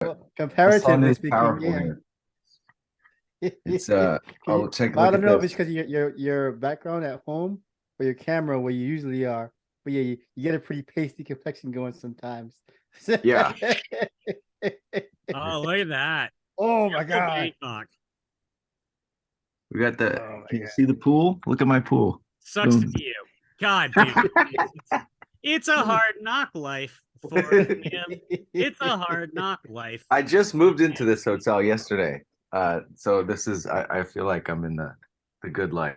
Well, The sun comparatively is speaking, powerful yeah. here. It's Can I'll you, take a I look don't at know if it's this. because your background at home or your camera where you usually are, but yeah, you get a pretty pasty complexion going sometimes. Yeah. Oh, look at that. Oh my Beautiful God. Bangkok. We got the Oh my can you see the pool? Look at my pool. Sucks to Boom. be you. God damn. It's a hard knock life for him. It's a hard knock life. I just moved into this hotel yesterday. So this is I feel like I'm in the good life.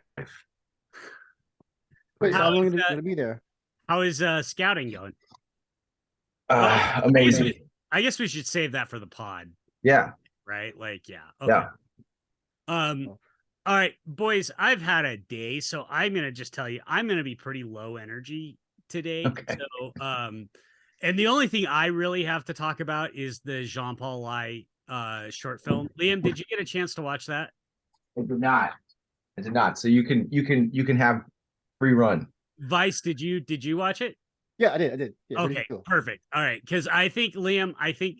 Wait, so How how long is are you gonna be there? how is scouting going? Oh, Amazing. I guess we should save that for the pod, Yeah. right? Like, yeah. Okay. Yeah. Um, Oh. all right, boys, I've had a day, so I'm gonna just tell you, I'm gonna be pretty low energy today. Okay. So, and the only thing I really have to talk about is the Jean-Paul Lai short film. Liam, did you get a chance to watch that? I did not. I did not. So you can have free run. Vice, did you watch it? Yeah, I did. Yeah, pretty Okay, cool. perfect. All right, because I think Liam, I think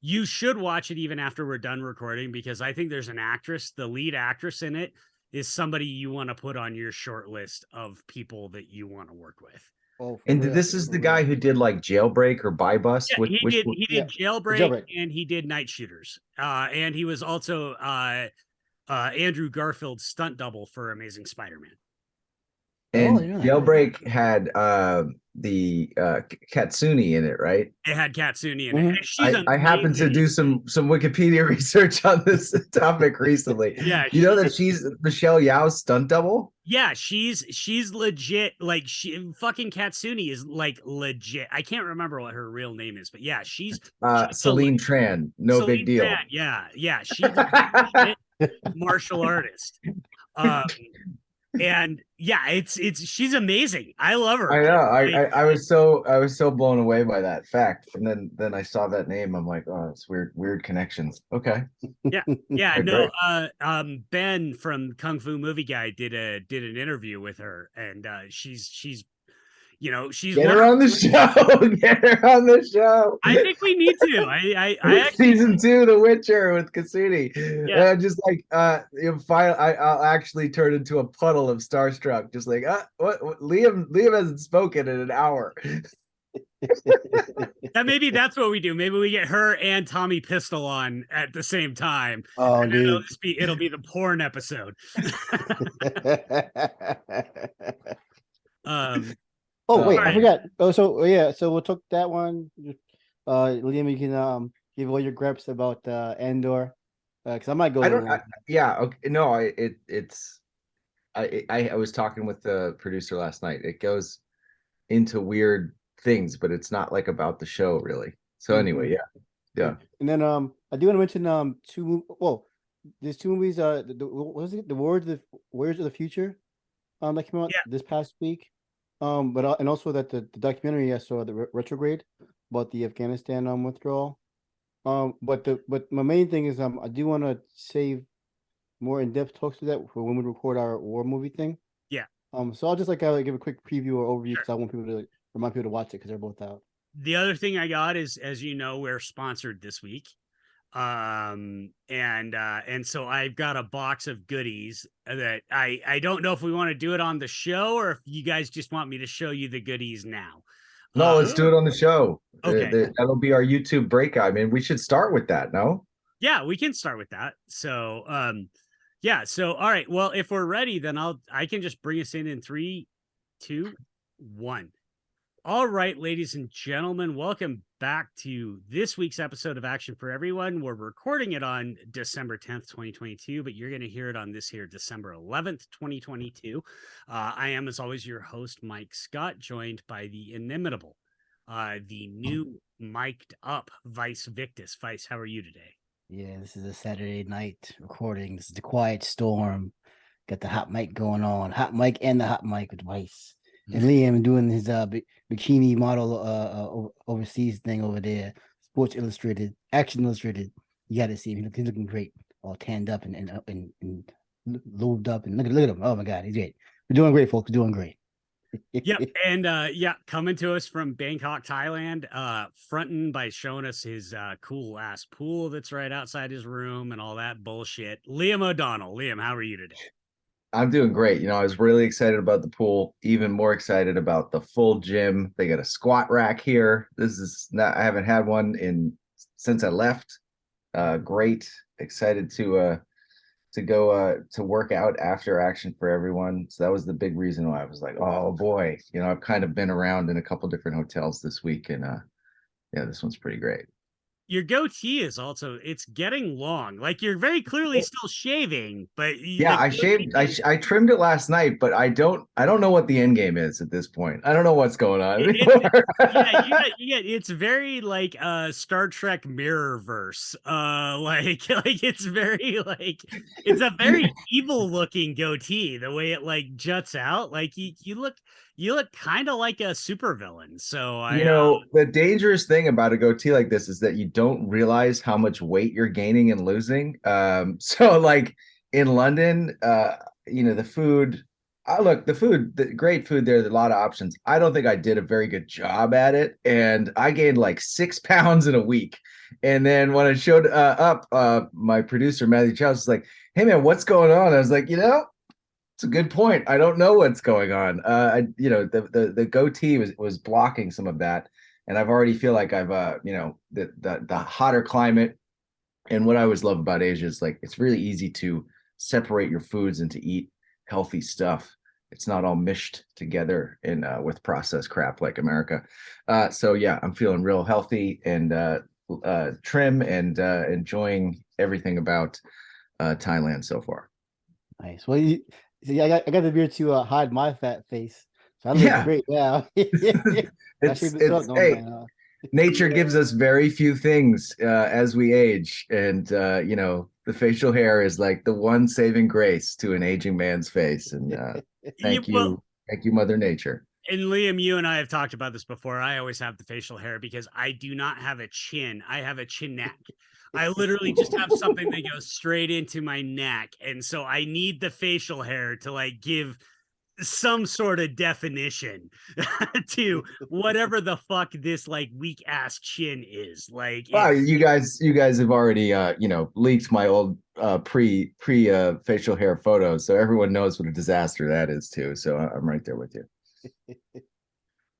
you should watch it even after we're done recording because I think there's an actress, the lead actress in it is somebody you want to put on your short list of people that you want to work with. Oh, for And real. this is For the guy real. who did like Jailbreak or Buy Bus. Yeah, Which he Yeah, did the Jailbreak jailbreak. and he did Night Shooters. And he was also Andrew Garfield's stunt double for Amazing Spider-Man. Oh, and you're right. Jailbreak had the Katsuni in it, right? It had Katsuni in it. Mhm. And she's I happened to amazing. do some Wikipedia research on this topic recently. Yeah, You know that she's Michelle Yao's stunt double? Yeah, she's legit. Like she fucking Katsuni is like legit. I can't remember what her real name is, but yeah, she's Celine Tran, no big Celine deal. Tran. Yeah, she's a legit martial artist. Um, and yeah, it's she's amazing. I love her. I know. Like, I was so blown away by that fact, and then I saw that name. I'm like, oh, it's weird connections. Okay, yeah, okay, no. great. Ben from Kung Fu Movie Guy did an interview with her, and she's she's Get one. her on the show. Get her on the show. I think we need to. I actually Season 2, The Witcher with Kasuni. yeah. Just like I'll actually turn into a puddle of starstruck. Just like what Liam hasn't spoken in an hour. Maybe that's what we do. Maybe we get her and Tommy Pistol on at the same time. Oh, And then dude. it'll be the porn episode. Oh, wait, I right. forgot. Oh, so yeah, so we'll talk that one. Liam, you can give all your greps about Andor, because I might go. I don't. Yeah. Okay. No. It's. I was talking with the producer last night. It goes into weird things, but it's not like about the show really. So anyway, yeah. And then I do want to mention there's two movies. What was it? The Warriors of the Future, that came out Yeah. this past week. But and also that the documentary I saw, the Retrograde, about the Afghanistan withdrawal. But my main thing is I do want to save more in-depth talks to that for when we record our war movie thing. Yeah. So I'll just give a quick preview or overview because I want people to remind people to watch it because they're both out. The other thing I got is, as you know, we're sponsored this week. And so I've got a box of goodies that I don't know if we want to do it on the show or if you guys just want me to show you the goodies now. No, let's do it on the show. Okay. That'll be our YouTube breakout. I mean, we should start with that, no? Yeah, we can start with that. So yeah, so all right. Well, if we're ready, then I can just bring us in 3, 2, 1. All right, ladies and gentlemen, welcome back to this week's episode of Action for Everyone. We're recording it on December 10th, 2022, but you're going to hear it on this here December 11th, 2022. I am, as always, your host, Mike Scott, joined by the inimitable, the new mic'd up Vice Victus. Vice, how are you today? Yeah, this is a Saturday night recording. This is the Quiet Storm. Got the hot mic going on. Hot mic and the hot mic with Vice. And Liam doing his bikini model overseas thing over there. Sports Illustrated, Action Illustrated. You got to see him. He's looking great, all tanned up and lubed up. And look at him. Oh my God, he's great. We're doing great, folks. We're doing great. Yep. And coming to us from Bangkok, Thailand, fronting by showing us his cool ass pool that's right outside his room and all that bullshit. Liam O'Donnell. Liam, how are you today? I'm doing great. I was really excited about the pool, even more excited about the full gym. They got a squat rack here. This is not, I haven't had one since I left. Great. Excited to go to work out after action for everyone. So that was the big reason why I was like, oh boy, I've kind of been around in a couple different hotels this week, and yeah, this one's pretty great. Your goatee is also, it's getting long. Like you're very clearly still shaving, but Yeah, I shaved. I trimmed it last night, but I don't know what the end game is at this point. I don't know what's going on anymore. It's very like Star Trek Mirrorverse. Like it's very like it's a very evil looking goatee. The way it like juts out, like you look kind of like a supervillain. So The dangerous thing about a goatee like this is that you don't realize how much weight you're gaining and losing. So like in London, the food. Look, the great food there. There's a lot of options. I don't think I did a very good job at it, and I gained like 6 pounds in a week. And then when I showed up, my producer Matthew Chow was like, "Hey man, what's going on?" I was like, it's a good point. I don't know what's going on. The goatee was blocking some of that, and I've already feel like I've the hotter climate, and what I always love about Asia is like it's really easy to separate your foods and to eat healthy stuff. It's not all mished together in with processed crap like America. So yeah, I'm feeling real healthy and trim and enjoying everything about Thailand so far. Nice. Well, see, I got the beard to hide my fat face, so I look great now. Hey, nature gives us very few things as we age, and the facial hair is like the one saving grace to an aging man's face. And thank you, Mother Nature. And Liam, you and I have talked about this before. I always have the facial hair because I do not have a chin. I have a chin neck. I literally just have something that goes straight into my neck. And so I need the facial hair to like give some sort of definition to whatever the fuck this like weak ass chin is. Like, wow, you guys have already leaked my old pre facial hair photos, so everyone knows what a disaster that is too. So I'm right there with you.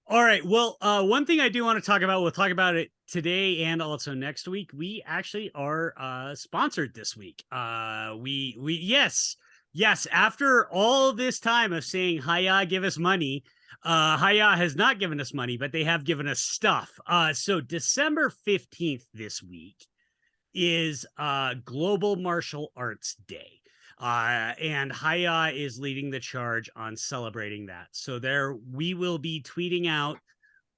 All right. Well, one thing I do want to talk about, we'll talk about it today and also next week. We actually are sponsored this week. Yes, after all this time of saying Hiya, give us money, Hiya has not given us money, but they have given us stuff. So December 15th this week is Global Martial Arts Day. And Hiya is leading the charge on celebrating that. So we will be tweeting out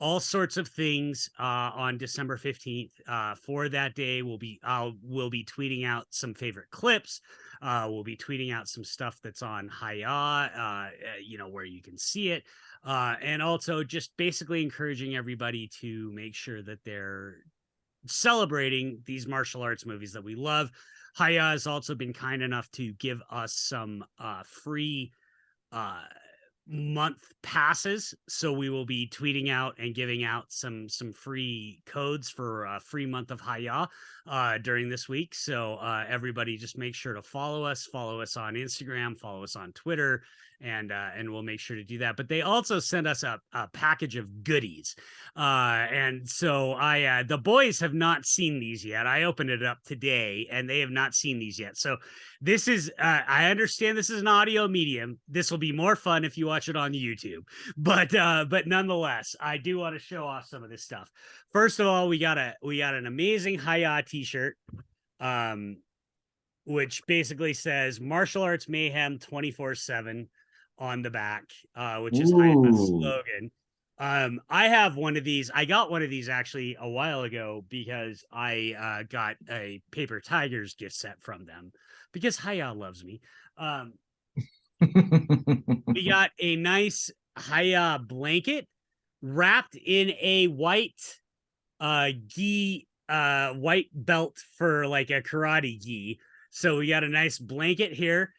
all sorts of things on December 15th for that day. We'll be tweeting out some favorite clips. We'll be tweeting out some stuff that's on Hiya, where you can see it. And also just basically encouraging everybody to make sure that they're celebrating these martial arts movies that we love. Hiya has also been kind enough to give us some free month passes, so we will be tweeting out and giving out some free codes for a free month of Hiya during this week. So everybody just make sure to follow us on Instagram, follow us on Twitter, and we'll make sure to do that. But they also sent us a package of goodies, and so the boys have not seen these yet. I opened it up today and they have not seen these yet. So this is I understand this is an audio medium. This will be more fun if you watch it on YouTube, but nonetheless, I do want to show off some of this stuff. First of all, we got an amazing Hiya t-shirt, which basically says Martial Arts Mayhem 24/7 on the back, which is Hiya's slogan. I have one of these. I got one of these actually a while ago because I got a Paper Tigers gift set from them because Hiya loves me. We got a nice Hiya blanket wrapped in a white gi, white belt for like a karate gi. So we got a nice blanket here.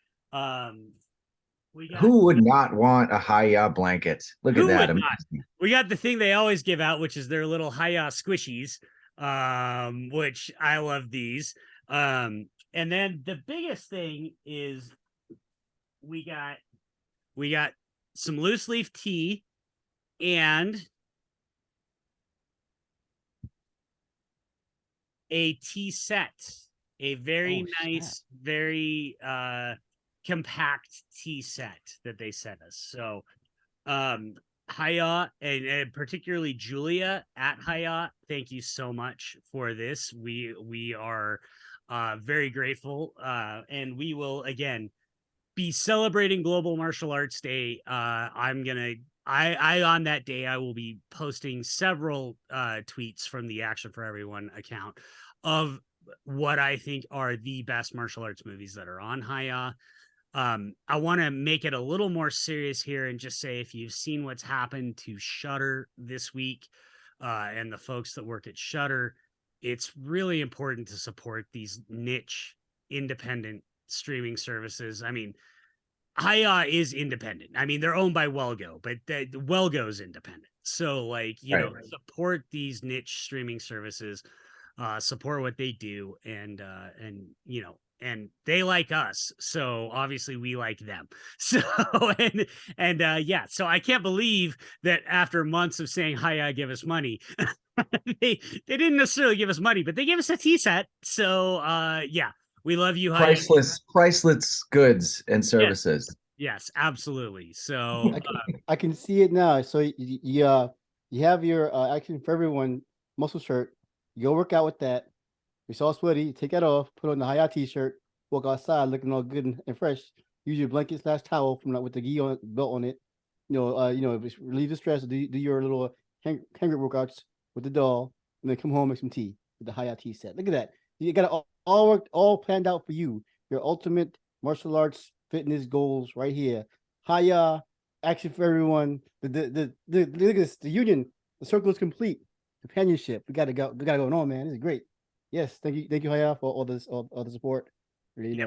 We got Who would not want a Hiya blanket? Look Who at that. would not? Amazing. We got the thing they always give out, which is their little Hiya squishies, which I love these. And then the biggest thing is we got some loose leaf tea and a tea set, a very Oh, nice, very compact tea set that they sent us. So Haya and particularly Julia at Haya, thank you so much for this. We are very grateful, and we will again be celebrating Global Martial Arts Day. I on that day I will be posting several tweets from the Action for Everyone account of what I think are the best martial arts movies that are on Haya. I want to make it a little more serious here and just say if you've seen what's happened to Shudder this week, and the folks that work at Shudder, it's really important to support these niche independent streaming services. I mean, Haya is independent. I mean, they're owned by Welgo, but Welgo's independent. So, like, you know, support these niche streaming services, support what they do, and you know, and they like us, so obviously we like them. So yeah, so I can't believe that after months of saying Hiya, give us money, they didn't necessarily give us money, but they gave us a tea set. So yeah, we love you, Hiya. Priceless goods and services. Yes, absolutely. So I can see it now. So you have your Action for Everyone muscle shirt. You go work out with that. You're all sweaty. Take that off. Put on the Hiya t-shirt. Walk outside looking all good and fresh. Use your blanket / towel from with the gi on belt on it. Relieve the stress. Do your little hang grip workouts with the doll, and then come home and make some tea with the Hiya tea set. Look at that. You got it all worked, all planned out for you. Your ultimate martial arts fitness goals right here. Hiya, Action for Everyone. The look at this. The union. The circle is complete. Companionship. We got going on, man. This is great. Yes, thank you, Hiya, for all the support. Really,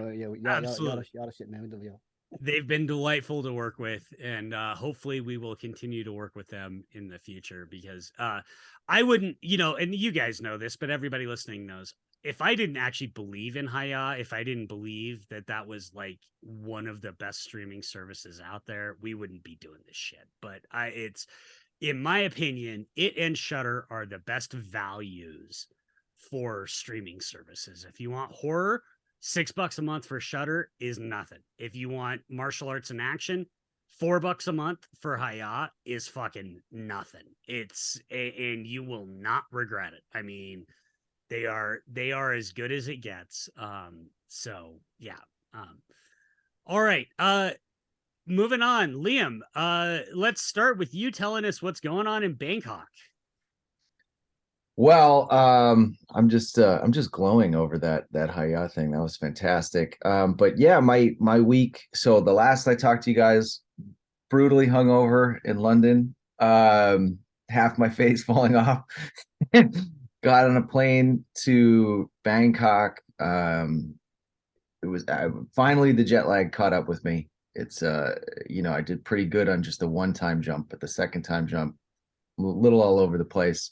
absolutely. y'all shit, man. We love y'all. They've been delightful to work with, and hopefully we will continue to work with them in the future, because I wouldn't, you know, and you guys know this, but everybody listening knows, if I didn't actually believe in Hiya, if I didn't believe that that was like one of the best streaming services out there, we wouldn't be doing this shit. But it's, in my opinion, it and Shudder are the best values for streaming services. If you want horror, $6 a month for Shudder is nothing. If you want martial arts and action, $4 a month for Hiya is fucking nothing. And you will not regret it. I mean, they are as good as it gets. So yeah. All right. Moving on, Liam. Let's start with you telling us what's going on in Bangkok. Well, I'm just glowing over that Hiya thing. That was fantastic. But yeah, my week. So the last I talked to you guys, brutally hungover in London. Half my face falling off. Got on a plane to Bangkok. It was finally the jet lag caught up with me. It's I did pretty good on just the one-time jump, but the second time jump, a little all over the place.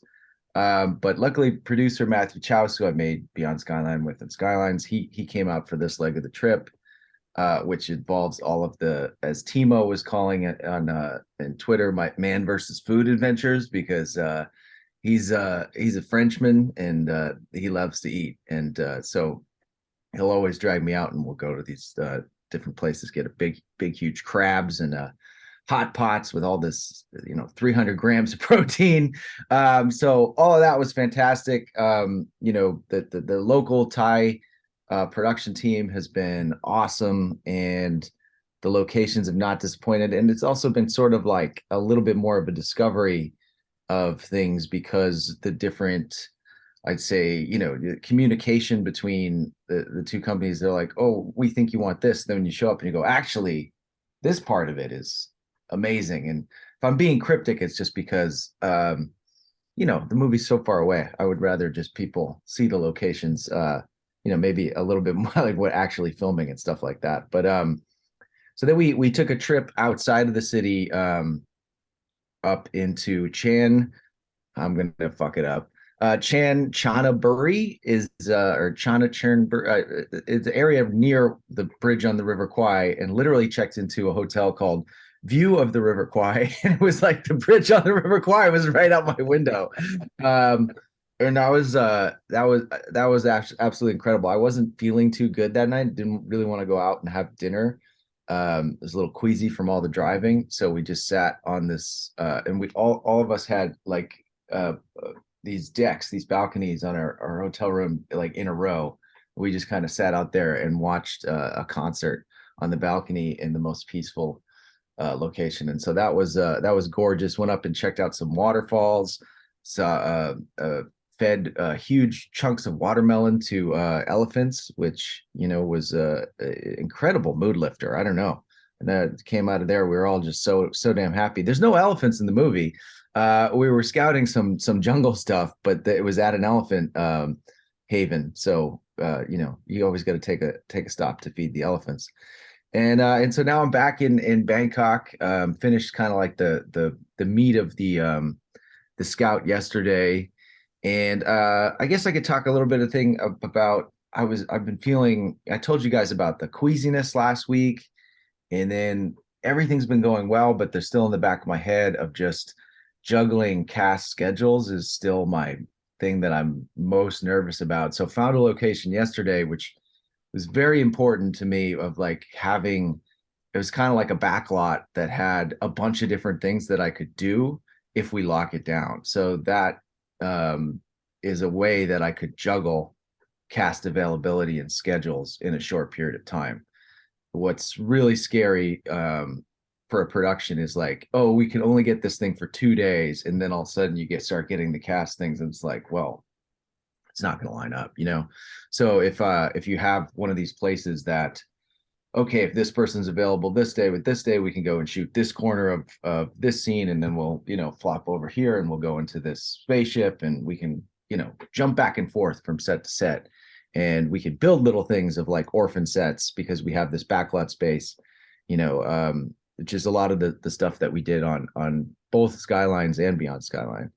But luckily, producer Matthew Chouse, who I made Beyond Skyline with and Skylines, he came out for this leg of the trip, which involves all of the, as Timo was calling it on Twitter, my man versus food adventures, because he's a Frenchman and he loves to eat, and so he'll always drag me out, and we'll go to these different places, get a big huge crabs and hot pots with all this 300 grams of protein. So all of that was fantastic. The local Thai production team has been awesome, and the locations have not disappointed, and it's also been sort of like a little bit more of a discovery of things, because the different, I'd say, the communication between the two companies, they're like, oh, we think you want this. Then when you show up and you go, actually, this part of it is amazing. And if I'm being cryptic, it's just because, the movie's so far away. I would rather just people see the locations, maybe a little bit more like what actually filming and stuff like that. But So then we took a trip outside of the city, up into Chan. I'm gonna fuck it up. Chanaburi is or Chanachurnburi. It's an area near the bridge on the River Kwai, and literally checked into a hotel called View of the River Kwai. And it was like the bridge on the River Kwai was right out my window. And that was absolutely incredible. I wasn't feeling too good that night. Didn't really want to go out and have dinner. Was a little queasy from all the driving, so we just sat on this, and we all of us had like these decks, these balconies on our hotel room, like in a row. We just kind of sat out there and watched a concert on the balcony in the most peaceful location, and so that was gorgeous. Went up and checked out some waterfalls. Saw fed huge chunks of watermelon to elephants, which was incredible mood lifter. I don't know, and that came out of there. We were all just so damn happy. There's no elephants in the movie. We were scouting some jungle stuff, but it was at an elephant haven, so you always got to take a stop to feed the elephants. And so now I'm back in Bangkok. Finished kind of like the meat of the scout yesterday. And I guess I could talk a little bit about I've been feeling, I told you guys about the queasiness last week, and then everything's been going well, but they're still in the back of my head of just juggling cast schedules is still my thing that I'm most nervous about. So found a location yesterday, which was very important to me, of like it was kind of like a back lot that had a bunch of different things that I could do if we lock it down. So that is a way that I could juggle cast availability and schedules in a short period of time. What's really scary for a production is like, oh, we can only get this thing for 2 days, and then all of a sudden you start getting the cast things, and it's like, well, it's not going to line up, So if you have one of these places that, okay, if this person's available this day with this day, we can go and shoot this corner of this scene, and then we'll flop over here and we'll go into this spaceship, and we can jump back and forth from set to set, and we could build little things of like orphan sets because we have this backlot space, which is a lot of the stuff that we did on both Skylines and Beyond Skyline.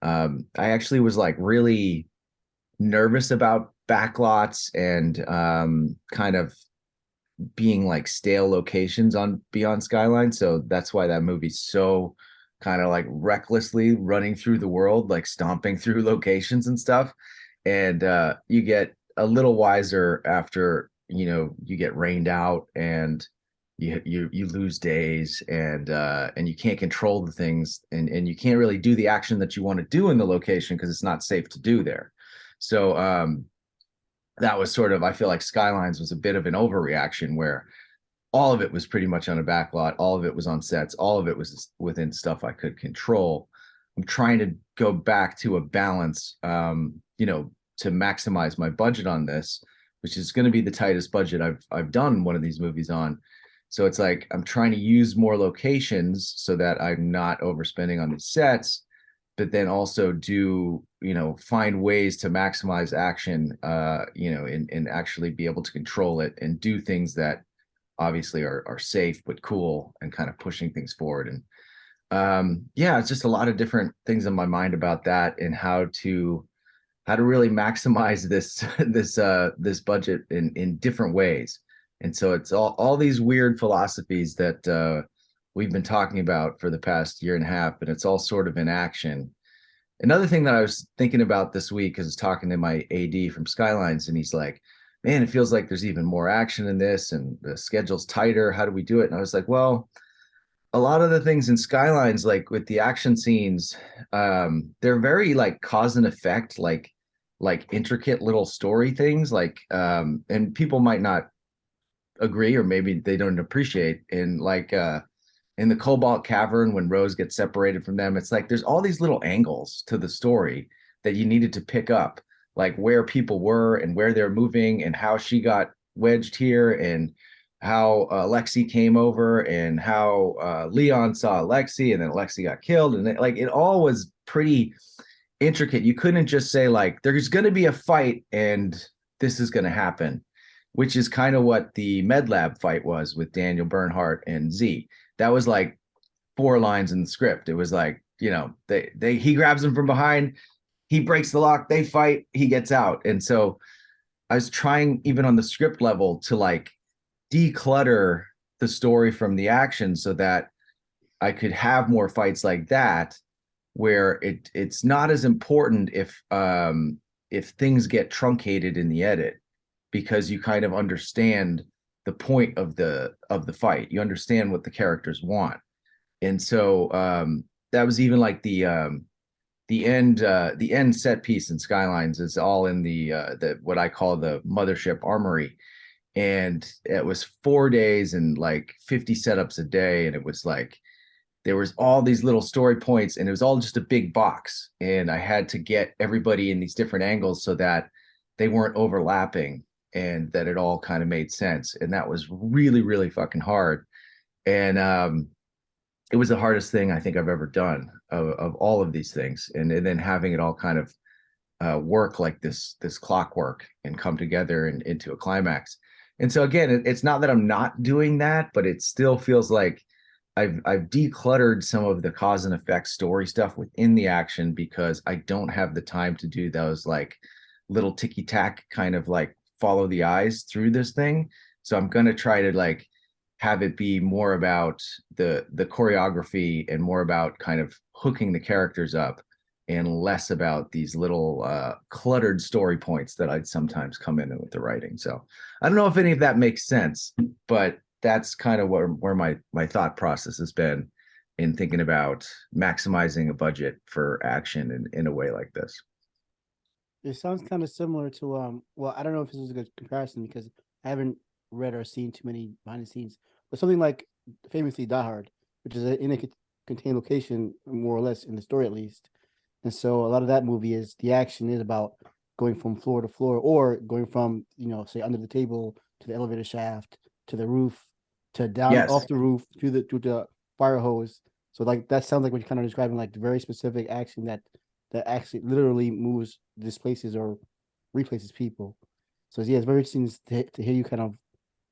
I actually was like really nervous about backlots and kind of being like stale locations on Beyond Skyline. So that's why that movie's so kind of like recklessly running through the world, like stomping through locations and stuff. And you get a little wiser after, you get rained out, and you lose days, and you can't control the things, and you can't really do the action that you want to do in the location because it's not safe to do there. So that was sort of, I feel like Skylines was a bit of an overreaction where all of it was pretty much on a backlot, all of it was on sets, all of it was within stuff I could control. I'm trying to go back to a balance, to maximize my budget on this, which is going to be the tightest budget I've done one of these movies on. So it's like I'm trying to use more locations so that I'm not overspending on these sets, but then also find ways to maximize action, and actually be able to control it and do things that obviously are safe but cool, and kind of pushing things forward. And it's just a lot of different things in my mind about that, and how to really maximize this budget in different ways. And so it's all these weird philosophies that we've been talking about for the past year and a half, and it's all sort of in action. Another thing that I was thinking about this week is I was talking to my AD from Skylines, and he's like, man, it feels like there's even more action in this, and the schedule's tighter. How do we do it? And I was like, well, a lot of the things in Skylines, like with the action scenes, they're very like cause and effect, like intricate little story things, like and people might not agree, or maybe they don't appreciate, in like in the Cobalt Cavern, when Rose gets separated from them, it's like there's all these little angles to the story that you needed to pick up, like where people were and where they're moving, and how she got wedged here, and how Lexi came over, and how Leon saw Lexi, and then Lexi got killed, and it all was pretty intricate. You couldn't just say like there's going to be a fight and this is going to happen. which is kind of what the Med Lab fight was with Daniel Bernhardt and Z. That was like 4 lines in the script. It was like, you know, he grabs him from behind, he breaks the lock, they fight, he gets out. And so I was trying, even on the script level, to like declutter the story from the action so that I could have more fights like that, where it's not as important if things get truncated in the edit, because you kind of understand the point of the fight. You understand what the characters want. And so that was even like the end set piece in Skylines is all in the what I call the mothership armory. And it was 4 days and like 50 setups a day. And it was like, there was all these little story points, and it was all just a big box. And I had to get everybody in these different angles so that they weren't overlapping and that it all kind of made sense. And that was really, really fucking hard. And it was the hardest thing I think I've ever done of all of these things. And then having it all kind of work like this clockwork and come together and into a climax. And so again, it's not that I'm not doing that, but it still feels like I've decluttered some of the cause and effect story stuff within the action, because I don't have the time to do those like little ticky tack kind of like follow the eyes through this thing. So I'm going to try to like have it be more about the choreography and more about kind of hooking the characters up, and less about these little cluttered story points that I'd sometimes come in with the writing. So I don't know if any of that makes sense, but that's kind of where my thought process has been in thinking about maximizing a budget for action in a way like this. It sounds kind of similar to well, I don't know if this is a good comparison because I haven't read or seen too many behind the scenes, but something like famously Die Hard, which is in a contained location more or less in the story at least. And so a lot of that movie is the action is about going from floor to floor, or going from, you know, say under the table to the elevator shaft to the roof to down Yes. off the roof to the fire hose. So like that sounds like what you're kind of describing, like the very specific action that actually literally moves, displaces, or replaces people. So yeah, it's very interesting to hear you kind of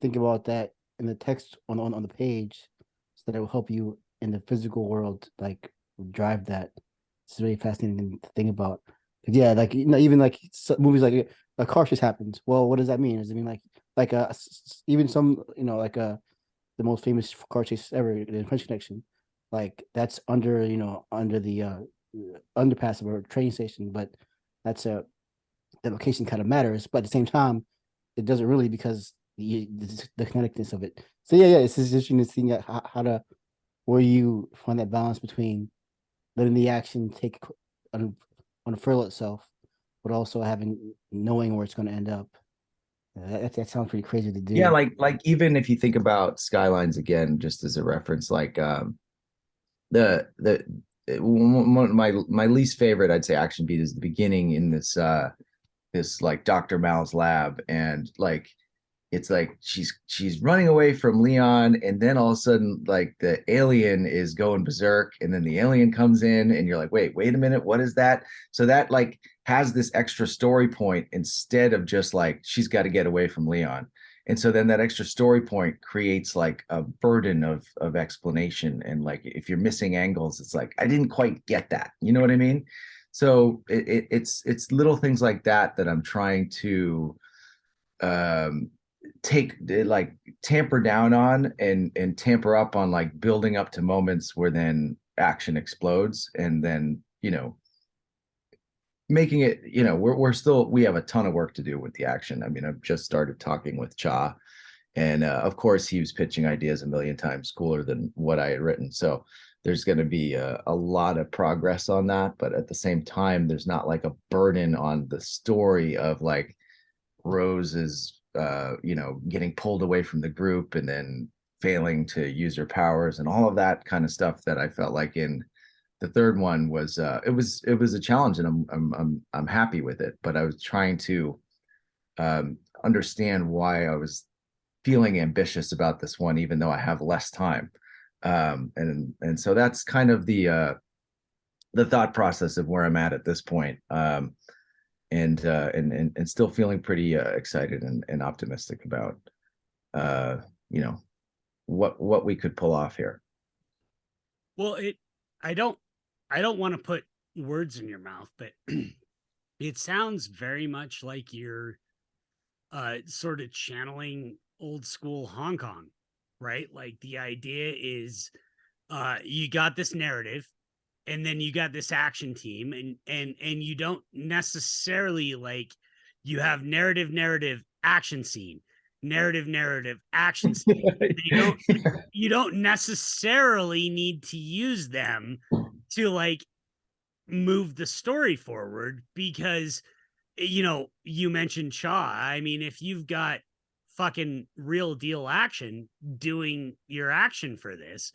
think about that in the text on the page, so that it will help you in the physical world, like drive that. It's really fascinating to think about. But yeah, like, you know, even like movies like a car chase happens. Well, what does that mean? Does it mean like even some, you know, like the most famous car chase ever, the French Connection, like that's under, you know, under the underpass of a train station, but that's the location kind of matters, but at the same time it doesn't really, because the connectedness of it. So yeah, it's just interesting to see how to, where you find that balance between letting the action take unfurl itself, but also knowing where it's going to end up. That sounds pretty crazy to do. Yeah, like even if you think about Skylines again, just as a reference, like the my least favorite, I'd say, action beat is the beginning in this this like Dr. Mal's lab, and like it's like she's running away from Leon, and then all of a sudden like the alien is going berserk, and then the alien comes in, and you're like, wait a minute, what is that? So that like has this extra story point instead of just like she's got to get away from Leon. And so then that extra story point creates like a burden of explanation, and like if you're missing angles, it's like I didn't quite get that, you know what I mean? So it's little things like that I'm trying to tamper down on, and tamper up on, like building up to moments where then action explodes, and then, you know, making it, you know, we have a ton of work to do with the action. I mean, I've just started talking with Cha, and of course he was pitching ideas a million times cooler than what I had written. So there's going to be a lot of progress on that, but at the same time, there's not like a burden on the story of like Rose is, you know, getting pulled away from the group and then failing to use her powers and all of that kind of stuff that I felt like in the third one was it was a challenge, and I'm happy with it, but I was trying to understand why I was feeling ambitious about this one, even though I have less time. And so that's kind of the thought process of where I'm at this point. and still feeling pretty excited and optimistic about you know, what we could pull off here. Well, I don't want to put words in your mouth, but it sounds very much like you're sort of channeling old school Hong Kong, right? Like the idea is you got this narrative and then you got this action team and you don't necessarily like you have narrative action scene, narrative action scene. You don't necessarily need to use them to like move the story forward because you mentioned Shaw. I mean, if you've got fucking real deal action doing your action for this,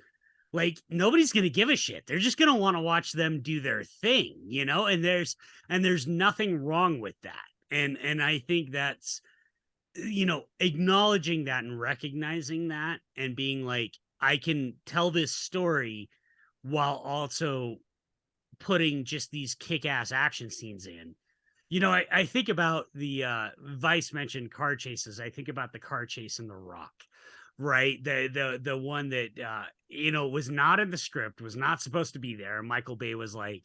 like nobody's going to give a shit. They're just going to want to watch them do their thing, and there's nothing wrong with that. And I think that's acknowledging that and recognizing that and being like, I can tell this story while also putting just these kick-ass action scenes in. I think about the Vyce mentioned car chases. I think about the car chase in The Rock, right? The one that was not in the script, was not supposed to be there. Michael Bay was like,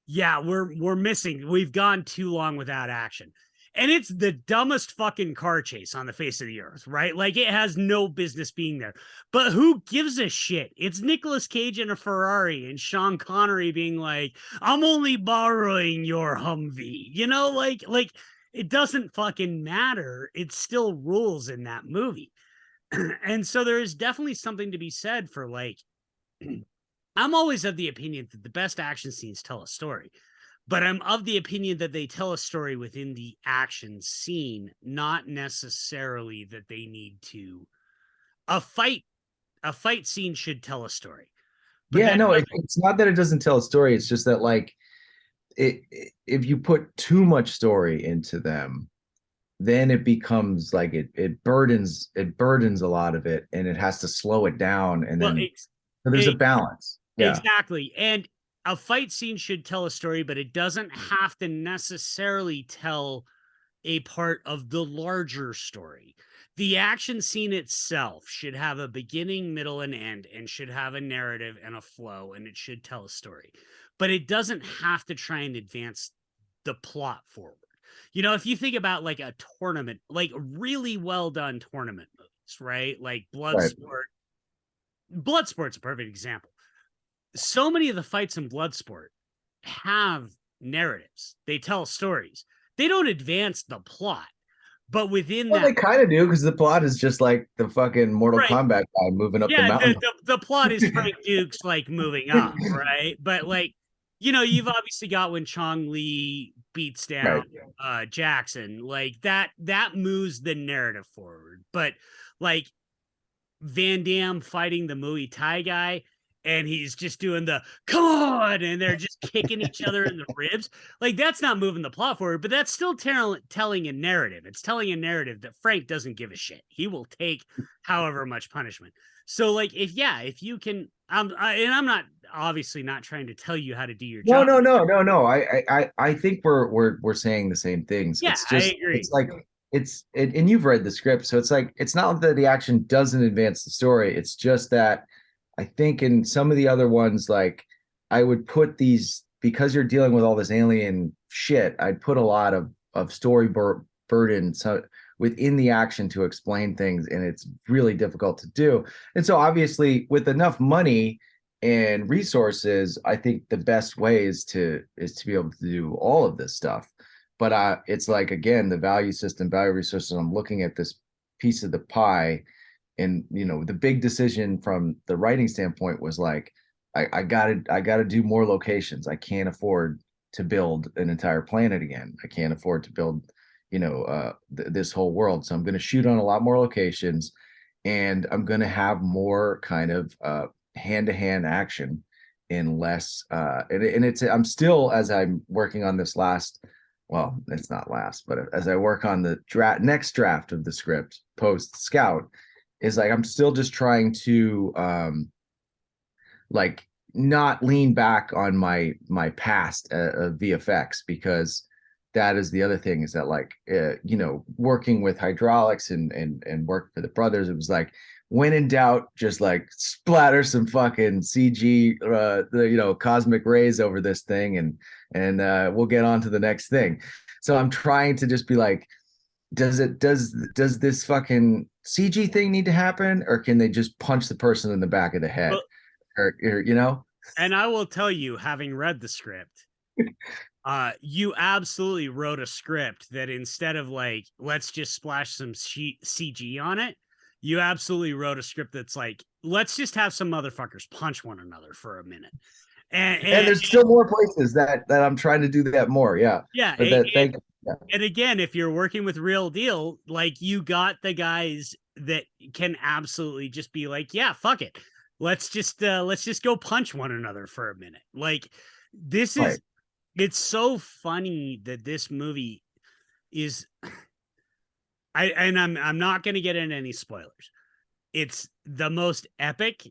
yeah, we're missing. We've gone too long without action. And it's the dumbest fucking car chase on the face of the earth, right? Like it has no business being there. But who gives a shit? It's Nicolas Cage in a Ferrari and Sean Connery being like, I'm only borrowing your Humvee. Like it doesn't fucking matter. It still rules in that movie. And so there is definitely something to be said for like, I'm always of the opinion that the best action scenes tell a story. But I'm of the opinion that they tell a story within the action scene, not necessarily that they need to. A fight scene should tell a story. But it's not that it doesn't tell a story. It's just that like if you put too much story into them, then it becomes like it burdens a lot of it, and it has to slow it down. And then there's a balance. Yeah, exactly. And a fight scene should tell a story, but it doesn't have to necessarily tell a part of the larger story. The action scene itself should have a beginning, middle, and end, and should have a narrative and a flow, and it should tell a story. But it doesn't have to try and advance the plot forward. If you think about like a tournament, like really well done tournament movies, right? Like Bloodsport. Bloodsport's a perfect example. So many of the fights in Bloodsport have narratives. They tell stories. They don't advance the plot, but within that, they kind of do, because the plot is just like the fucking Mortal Kombat guy moving up the mountain. The plot is Frank Dukes like moving up, right? But like, you've obviously got when Chong Li beats down Jackson, like that moves the narrative forward. But like Van Damme fighting the Muay Thai guy, and he's just doing the come on, and they're just kicking each other in the ribs. Like that's not moving the plot forward, but that's still telling a narrative. It's telling a narrative that Frank doesn't give a shit. He will take however much punishment. So like if you can, and I'm not obviously not trying to tell you how to do your job. No. I think we're saying the same things. Yeah, it's just, I agree. It's like and you've read the script, so it's like it's not that the action doesn't advance the story. It's just that I think in some of the other ones, like I would put these, because you're dealing with all this alien shit, I'd put a lot of story burden within the action to explain things, and it's really difficult to do. And so obviously with enough money and resources, I think the best way is to be able to do all of this stuff. But it's like, again, the value resources, I'm looking at this piece of the pie. And the big decision from the writing standpoint was like, I gotta do more locations. I can't afford to build an entire planet again. I can't afford to build, this whole world. So I'm going to shoot on a lot more locations, and I'm going to have more kind of hand-to-hand action and less. And I'm still, as I'm working on this well, it's not last, but as I work on the next draft of the script post Scout, is like I'm still just trying to like not lean back on my past VFX, because that is the other thing, is that like working with hydraulics and work for the brothers, it was like, when in doubt, just like splatter some fucking CG cosmic rays over this thing, and we'll get on to the next thing. So I'm trying to just be like, does this fucking CG thing need to happen, or can they just punch the person in the back of the head? Well, or and I will tell you, having read the script, you absolutely wrote a script that instead of like, let's just splash some CG on it, you absolutely wrote a script that's like, let's just have some motherfuckers punch one another for a minute. And there's still more places that I'm trying to do that more. Yeah. Yeah. But that, thank you. Yeah. And again, if you're working with Real Deal, like, you got the guys that can absolutely just be like, yeah, fuck it. Let's just go punch one another for a minute. Like, this is, it's so funny that this movie is, I'm not going to get into any spoilers. It's the most epic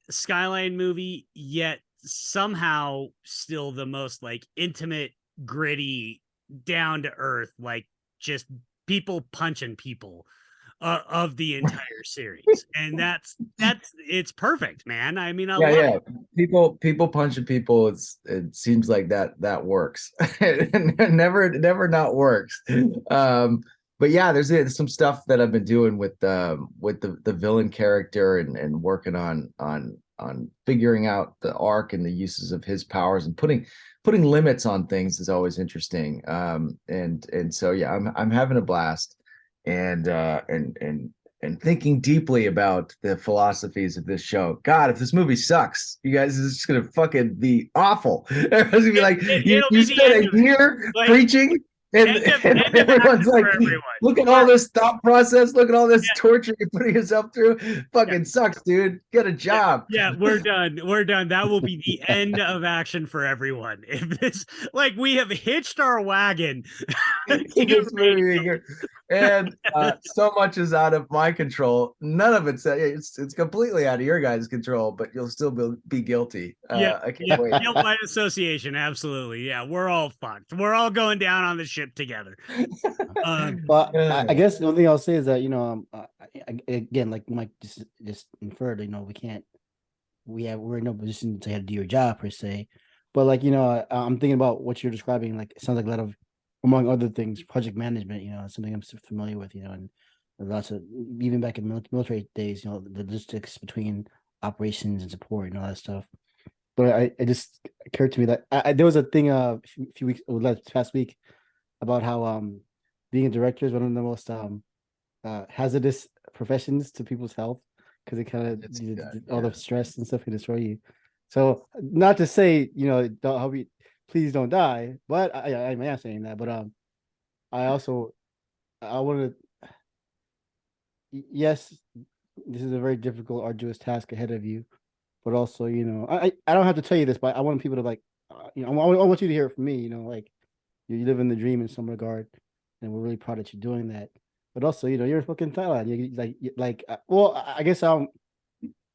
Skyline movie, yet somehow still the most like intimate, gritty, down to earth, like just people punching people of the entire series. And that's it's perfect, man. I mean, I love it. People punching people, it seems like that works. never not works. But yeah, there's some stuff that I've been doing with the villain character, and working on figuring out the arc and the uses of his powers, and putting limits on things is always interesting. And so yeah, I'm having a blast, and thinking deeply about the philosophies of this show. God, if this movie sucks, you guys, it's just gonna fucking be awful. Everyone's gonna be like, you spent a year preaching. And everyone's like, look at all this thought process, look at all this torture you're putting yourself through. Fucking sucks, dude. Get a job. Yeah, we're done. That will be the end of action for everyone. If this, like, we have hitched our wagon. And so much is out of my control. None of it's completely out of your guys' control, but you'll still be guilty. I can't wait. Guilt by association, absolutely. Yeah, we're all fucked. We're all going down on the ship together. But I guess the only thing I'll say is that again, like Mike just inferred, we're in no position to have to do your job per se. But like I'm thinking about what you're describing. Like, it sounds like a lot of, among other things, project management. Something I'm familiar with. And lots of, even back in military days, the logistics between operations and support and all that stuff. But it just occurred to me that there was a thing a few weeks past week about how being a director is one of the most hazardous professions to people's health, because it kind of all the stress and stuff can destroy you. So, not to say please don't die, but I am saying that. But I want to. Yes, this is a very difficult, arduous task ahead of you, but also I don't have to tell you this, but I want people to like I want you to hear it from me. Like, you live in the dream in some regard, and we're really proud that you're doing that. But also, you're fucking Thailand. Well, I guess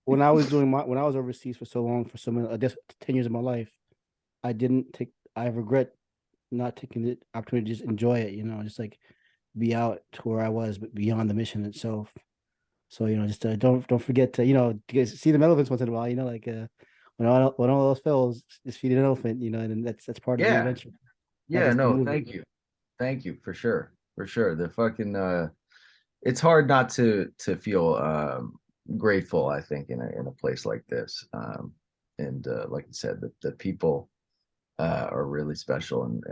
when I was overseas for so long, I guess 10 years of my life, I regret not taking the opportunity to just enjoy it. Just like be out to where I was, but beyond the mission itself. So just don't forget to see the elephants once in a while. Like when all else fails, just feed an elephant. And that's part of the adventure. Yeah, no, thank you for sure. The fucking it's hard not to feel grateful, I think, in a place like this. And like you said, the people are really special, and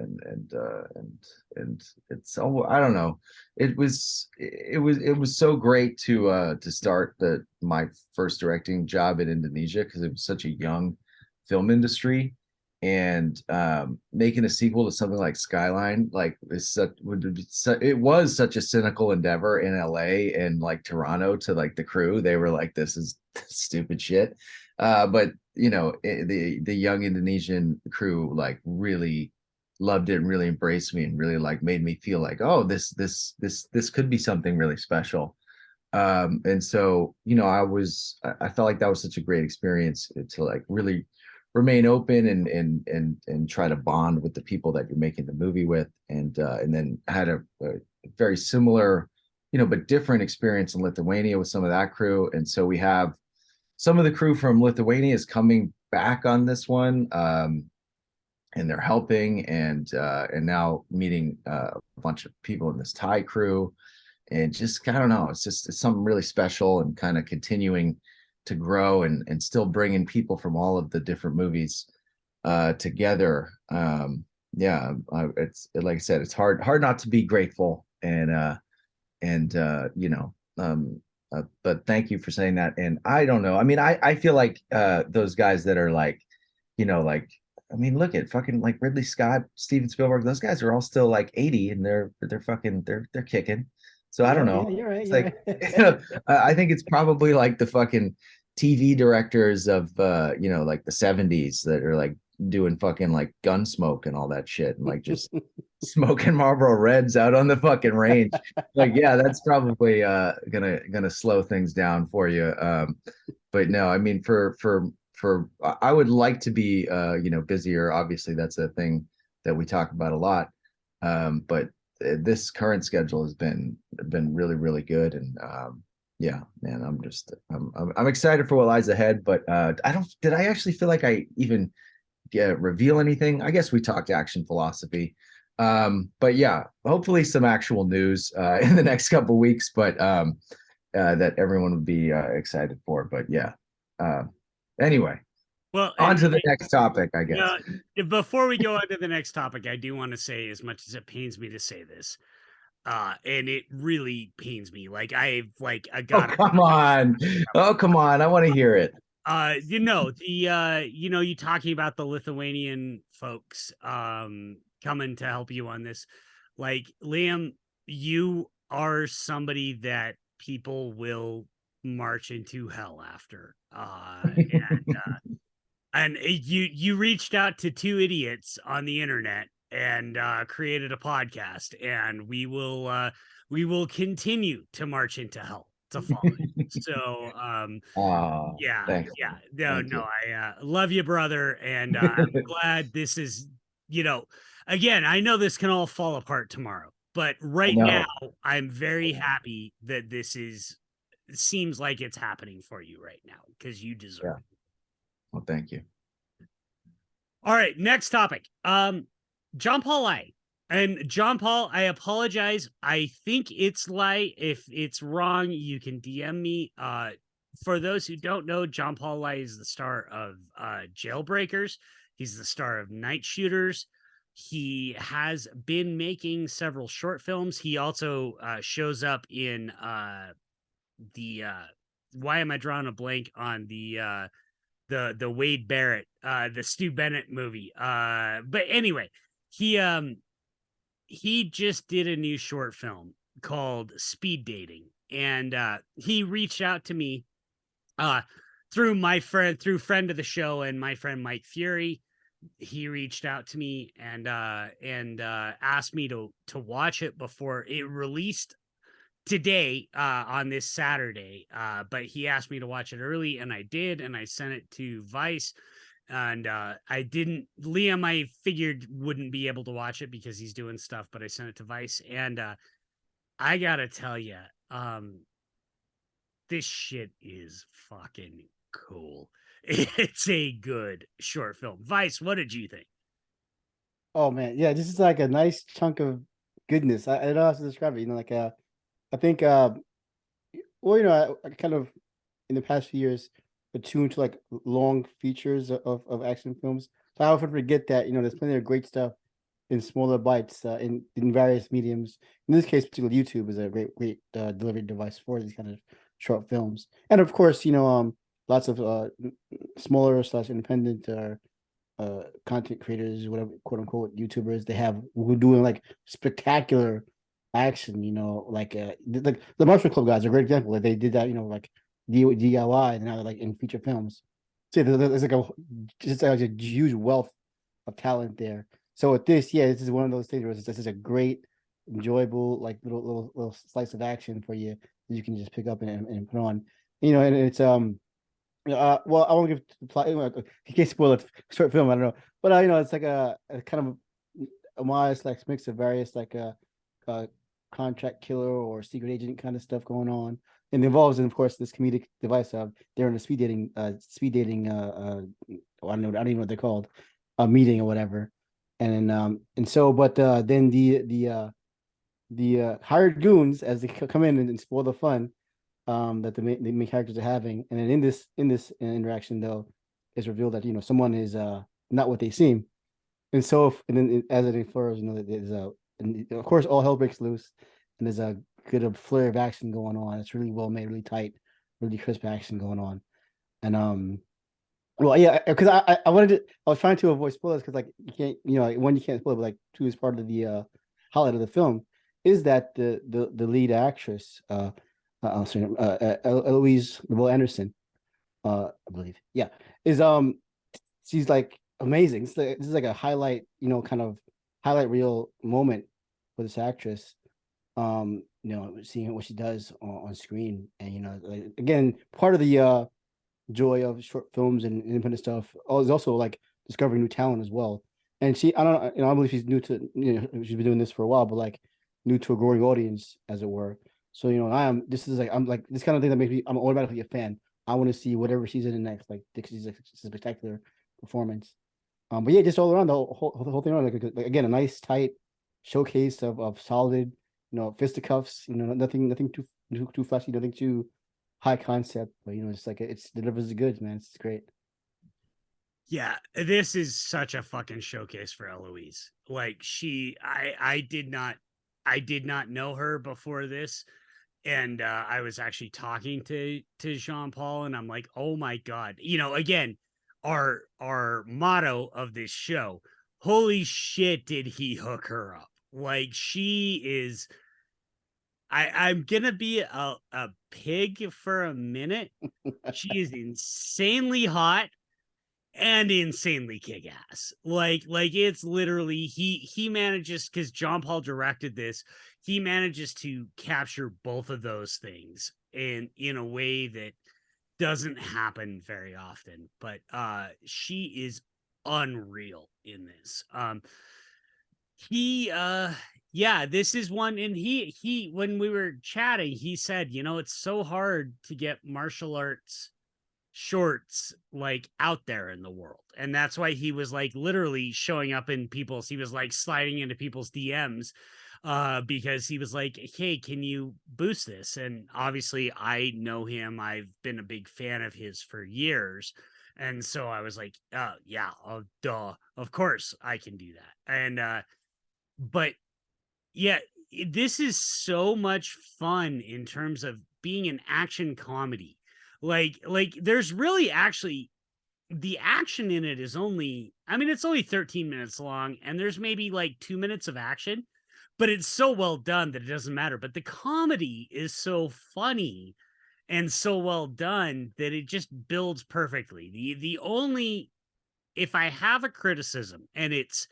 it's I don't know. It was so great to start my first directing job in Indonesia, because it was such a young film industry. And making a sequel to something like Skyline, like it was such a cynical endeavor in LA and like Toronto, to like the crew. They were like, this is stupid shit. But the young Indonesian crew like really loved it and really embraced me, and really like made me feel like, oh, this could be something really special. And so I felt like that was such a great experience to like really remain open and try to bond with the people that you're making the movie with, and then had a very similar, but different experience in Lithuania with some of that crew. And so we have some of the crew from Lithuania is coming back on this one, and they're helping, and now meeting a bunch of people in this Thai crew, and just I don't know, it's something really special, and kind of continuing to grow, and still bringing people from all of the different movies together. Yeah, it's like I said, it's hard not to be grateful, and but thank you for saying that. And I don't know, I mean, I feel like those guys that are like, like, I mean, look at fucking like Ridley Scott, Steven Spielberg, those guys are all still like 80, and they're fucking they're kicking. So I don't know. Yeah, you're right. It's You're like right. I think it's probably like the fucking TV directors of like the 70s that are like doing fucking like Gunsmoke and all that shit, and like just smoking Marlboro Reds out on the fucking range. Like, yeah, that's probably gonna slow things down for you. But no, I mean, I would like to be busier. Obviously, that's a thing that we talk about a lot. But this current schedule has been really, really good. And yeah, man, I'm excited for what lies ahead. But did I actually feel like I even reveal anything? I guess we talked action philosophy. But yeah, hopefully some actual news in the next couple weeks, but that everyone would be excited for. But yeah. Anyway, Well, on and to the next topic, I guess. before we go on to the next topic, I do want to say, as much as it pains me to say this, and it really pains me. Like I've like I Oh, got come on. Oh, come on. I want to hear it. you talking about the Lithuanian folks coming to help you on this. Like, Liam, you are somebody that people will march into hell after. And you reached out to two idiots on the internet and created a podcast, and we will continue to march into hell to follow it. So yeah, Thanks. no, Thank you. I love you, brother, and I'm glad this is, again, I know this can all fall apart tomorrow, but right now I'm very happy that it seems like it's happening for you right now, because you deserve it. Well, thank you. All right, next topic. John Paul Lai. And John Paul, I apologize. I think it's Lai. If it's wrong, you can DM me. For those who don't know, John Paul Lai is the star of Jailbreakers. He's the star of Night Shooters. He has been making several short films. He also shows up in the why am I drawing a blank on the Wade Barrett, the Stu Bennett movie. But anyway, he just did a new short film called Speed Dating, and he reached out to me through friend of the show and my friend Mike Fury. He reached out to me and asked me to watch it before it released today on this Saturday, but he asked me to watch it early, and I did, and I sent it to Vyce. And I didn't, Liam, I figured wouldn't be able to watch it because he's doing stuff, but I sent it to Vyce. And I gotta tell you, this shit is fucking cool. It's a good short film. Vyce, what did you think? Oh man, yeah, this is like a nice chunk of goodness. I don't know how to describe it. Like I think I kind of in the past few years attuned to like long features of action films. So I often forget that there's plenty of great stuff in smaller bites in various mediums. In this case, particularly YouTube is a great delivery device for these kind of short films. And of course, lots of smaller / independent content creators, whatever, quote unquote YouTubers, they have who are doing like spectacular action, like the Martial Club guys are a great example. Like they did that, like DIY, and now they're like in feature films. So there's like just like a huge wealth of talent there. So with this, yeah, this is one of those things where this is a great, enjoyable, like little slice of action for you that you can just pick up and put on. And it's Well, I won't give the plot. You can't spoil it. Short film. I don't know, but it's like a kind of a modest like mix of various like a contract killer or secret agent kind of stuff going on, and it involves, and of course, this comedic device of they're in a I don't know, I don't even know what they're called, a meeting or whatever, and so, but then the hired goons as they come in and spoil the fun that the main characters are having, and then in this interaction though, it's revealed that someone is not what they seem, and so and then as it infers, there's and of course all hell breaks loose, and there's a good flare of action going on. It's really well made, really tight, really crisp action going on, and well, yeah, because I was trying to avoid spoilers because like you can't, like, one, you can't spoil, but like two is part of the highlight of the film is that the lead actress, sorry, Eloise Anderson, I believe, yeah, is she's like amazing. This is like a highlight, kind of highlight reel moment for this actress. Seeing what she does on screen, and like, again, part of the joy of short films and independent stuff. Oh, is also like discovering new talent as well. And she, I don't, I believe she's new to, she's been doing this for a while, but like new to a growing audience, as it were. So I'm like this kind of thing that makes me, I'm automatically a fan. I want to see whatever she's in the next. Like she's like a spectacular performance. But yeah, just all around the whole thing around, like again, a nice tight showcase of solid, fisticuffs. Nothing too flashy, nothing too high concept, but it's like it's delivers the goods, man. It's great. Yeah, this is such a fucking showcase for Eloise. Like I did not know her before this, and I was actually talking to Jean Paul, and I'm like, oh my god, again, our motto of this show, holy shit, did he hook her up? Like she is. I'm gonna be a pig for a minute. She is insanely hot and insanely kick ass. Like it's literally he manages, because John Paul directed this, he manages to capture both of those things in a way that doesn't happen very often. But she is unreal in this. He yeah, this is one, and he when we were chatting, he said, it's so hard to get martial arts shorts like out there in the world, and that's why he was like literally showing up in people's, he was like sliding into people's DMs because he was like, hey, can you boost this? And obviously I know him, I've been a big fan of his for years, and so I was like, yeah, oh duh, of course I can do that. And but yeah, this is so much fun in terms of being an action comedy. Like there's really actually, the action in it is only, I mean, it's only 13 minutes long, and there's maybe like 2 minutes of action, but it's so well done that it doesn't matter. But the comedy is so funny and so well done that it just builds perfectly. The only, if I have a criticism, and it's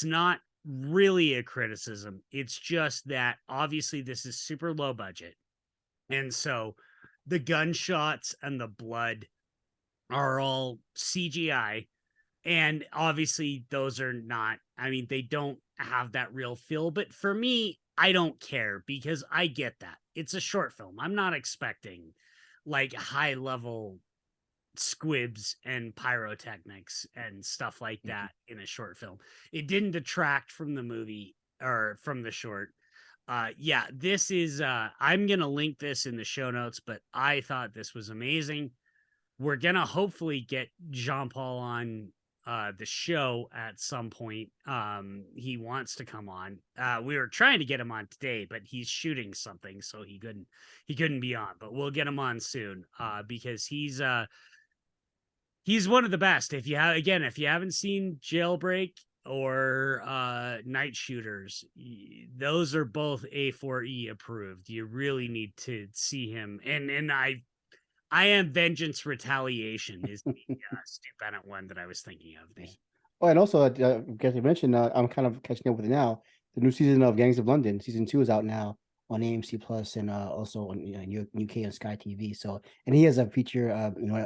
not really a criticism, it's just that obviously this is super low budget, and so the gunshots and the blood are all CGI, and obviously those are not, I mean, they don't have that real feel. But for me, I don't care, because I get that it's a short film. I'm not expecting like high level squibs and pyrotechnics and stuff like that in a short film. It didn't detract from the movie or from the short. Yeah, this is I'm gonna link this in the show notes, but I thought this was amazing. We're gonna hopefully get Jean Paul on the show at some point. He wants to come on. We were trying to get him on today, but he's shooting something, so he couldn't be on. But we'll get him on soon because he's one of the best. If you haven't seen Jailbreak or Night Shooters, those are both A4E approved. You really need to see him. And I Am Vengeance Retaliation is the Stu Bennett one that I was thinking of. Oh, and also, as you mentioned, I'm kind of catching up with it now. The new season of Gangs of London, season 2 is out now on AMC Plus and also on UK on Sky TV. So, and he has a feature,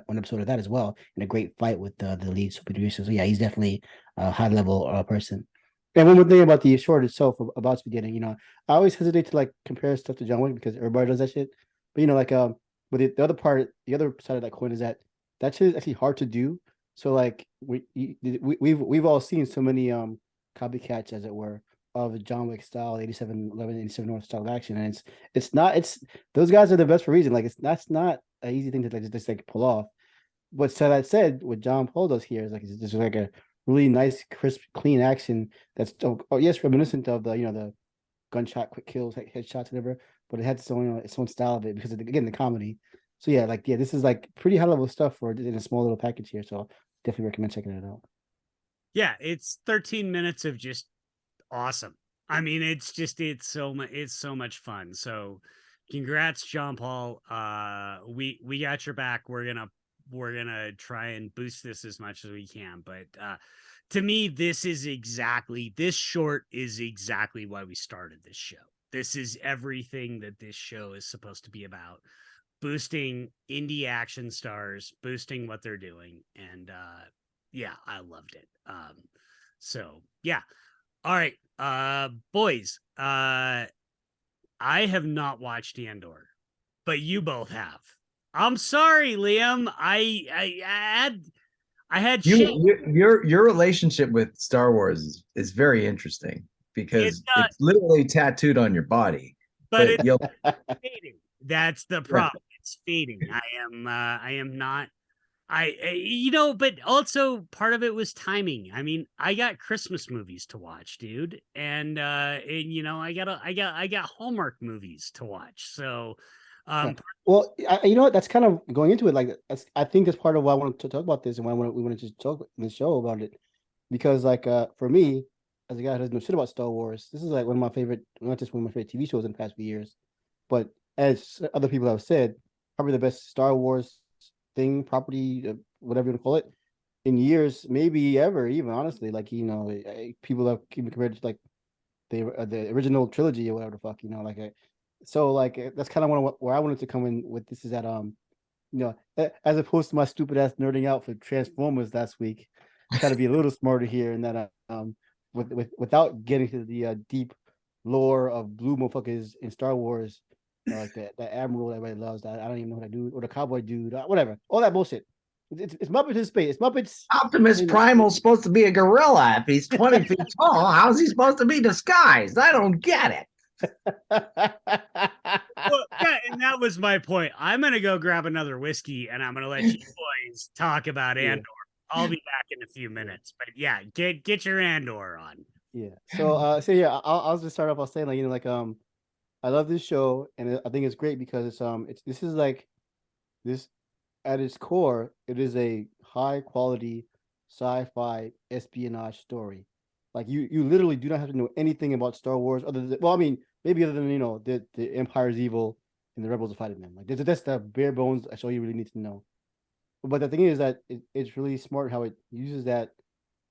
one episode of that as well, and a great fight with the lead super producer. So yeah, he's definitely a high level person. And one more thing about the short itself about Spaghetti, I always hesitate to like compare stuff to John Wick because everybody does that shit. But but the other part, the other side of that coin is that shit is actually hard to do. So like we've all seen so many copycats, as it were, of John Wick style 8711, 87 North style of action, and it's those guys are the best for a reason. Like that's not an easy thing to just like pull off. But so that said, what John Paul does here is like it's just like a really nice, crisp, clean action that's yes, reminiscent of the gunshot, quick kills, headshots, whatever. But it had its own style of it because again the comedy. So yeah, this is like pretty high level stuff for in a small little package here. So definitely recommend checking it out. Yeah, it's 13 minutes of just awesome. I mean, it's so much fun. So congrats, John Paul. We got your back. We're gonna try and boost this as much as we can. But to me, this short is exactly why we started this show. This is everything that this show is supposed to be about. Boosting indie action stars, boosting what they're doing. And yeah, I loved it. So yeah. All right, boys. I have not watched Andor, but you both have. I'm sorry, Liam. I had shit. Your relationship with Star Wars is very interesting because it's literally tattooed on your body. But it's you'll fading. That's the problem. It's fading. I am not. But also part of it was timing. I mean, I got Christmas movies to watch, dude, and I got Hallmark movies to watch. So, well, you know what? That's kind of going into it. Like, I think that's part of why I wanted to talk about this and why we wanted to talk in the show about it, because for me, as a guy who doesn't know shit about Star Wars, this is like one of my favorite, not just one of my favorite TV shows in the past few years, but as other people have said, probably the best Star Wars thing, property, whatever you want to call it, in years, maybe ever, even honestly. Like people have even compared to like the original trilogy or whatever the fuck, that's kind of where I wanted to come in with this is that as opposed to my stupid ass nerding out for Transformers last week, try to be a little smarter here and that without getting to the deep lore of blue motherfuckers in Star Wars. Like the admiral that everybody loves. I don't even know what I do, or the cowboy dude, whatever. All that bullshit. It's Muppets in space. It's Muppets. Optimus Primal's supposed to be a gorilla. If he's 20 feet tall, how's he supposed to be disguised? I don't get it. Well, yeah, and that was my point. I'm gonna go grab another whiskey, and I'm gonna let you boys talk about Andor. I'll be back in a few minutes, but yeah, get your Andor on. Yeah. So yeah, I'll just start off by saying I love this show, and I think it's great because this is like this at its core. It is a high quality sci-fi espionage story. Like you literally do not have to know anything about Star Wars other than maybe other than the Empire's evil and the rebels are fighting them. Like that's the bare bones show you really need to know. But the thing is that it's really smart how it uses that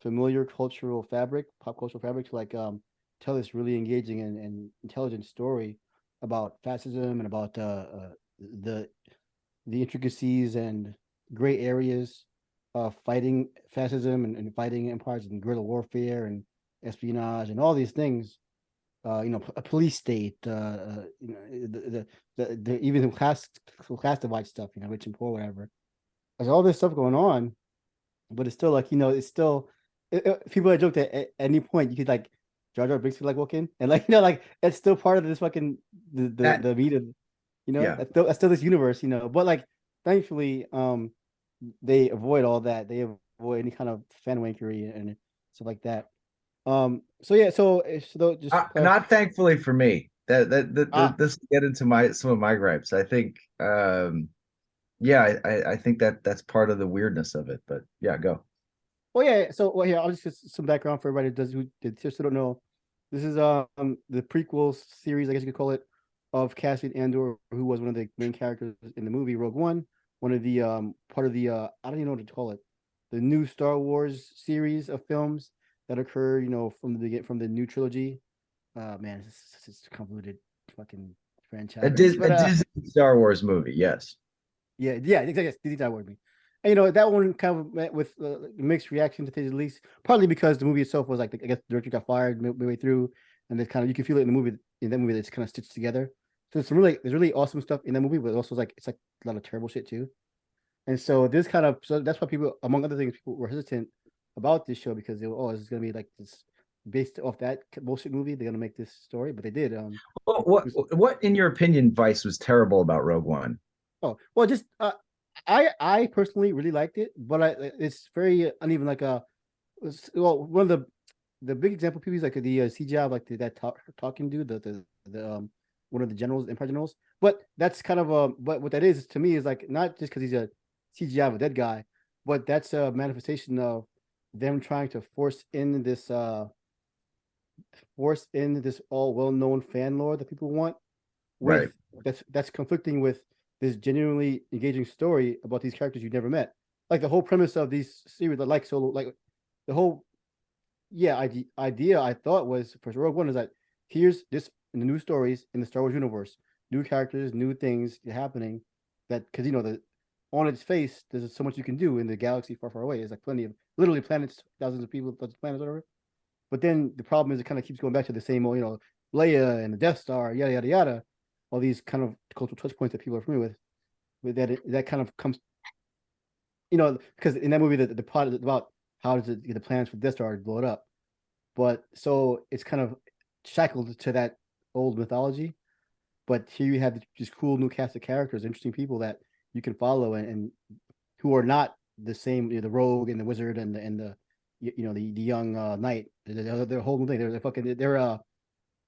familiar cultural fabric, pop cultural fabric, to tell this really engaging and intelligent story about fascism and about the intricacies and gray areas of fighting fascism and fighting empires and guerrilla warfare and espionage and all these things. A police state, the even class divide stuff, rich and poor, whatever. There's all this stuff going on, but it's still it's still people that joke that at any point you could Jar Jar Binks could walk in and it's still part of this fucking the meat of that's still this universe, but thankfully they avoid all that. They avoid any kind of fan wankery and stuff like that. So just not thankfully for me. This will get into some of my gripes. I think I think that's part of the weirdness of it, but yeah, go. Well, yeah. So, here I'll just get some background for everybody who just don't know. This is the prequel series, I guess you could call it, of Cassian Andor, who was one of the main characters in the movie Rogue One. One of the part of the I don't even know what to call it, the new Star Wars series of films that occur, from the new trilogy. Man, it's convoluted fucking franchise. But Disney Star Wars movie, yes. yeah, exactly. Yes, Disney Word me. And that one kind of met with mixed reaction to say the least. Partly because the movie itself was like, I guess the director got fired midway through, and it's kind of, you can feel it in the movie. In that movie, it's kind of stitched together. So there's really awesome stuff in that movie, but also it's like a lot of terrible shit too. And so that's why people, among other things, people were hesitant about this show because they were, this is gonna be like this based off that bullshit movie. They're gonna make this story, but they did. What in your opinion, Vice was terrible about Rogue One? Oh well, just I personally really liked it, but it's very uneven. Like one of the big example people is like the CGI of like that talking dude, the one of the generals, Empire generals. But that's kind of but what that is to me is like not just because he's a CGI of a dead guy, but that's a manifestation of them trying to force in this all well-known fan lore that people want, with that's conflicting with this genuinely engaging story about these characters you've never met. Like the whole premise of these series, like Solo, like the whole idea I thought was for Rogue One is that here's this in the new stories in the Star Wars universe, new characters, new things happening. That because on its face, there's so much you can do in the galaxy far, far away. There's like plenty of literally planets, thousands of people, thousands of planets, whatever. But then the problem is it kind of keeps going back to the same old, Leia and the Death Star, yada yada yada, all these kind of cultural touch points that people are familiar with. With that kind of comes, because in that movie the plot is about how does the plans for Death Star to blow it up, but so it's kind of shackled to that old mythology. But here you have this cool new cast of characters, interesting people that you can follow and who are not the same, the rogue and the wizard and the young knight. They're a whole new thing.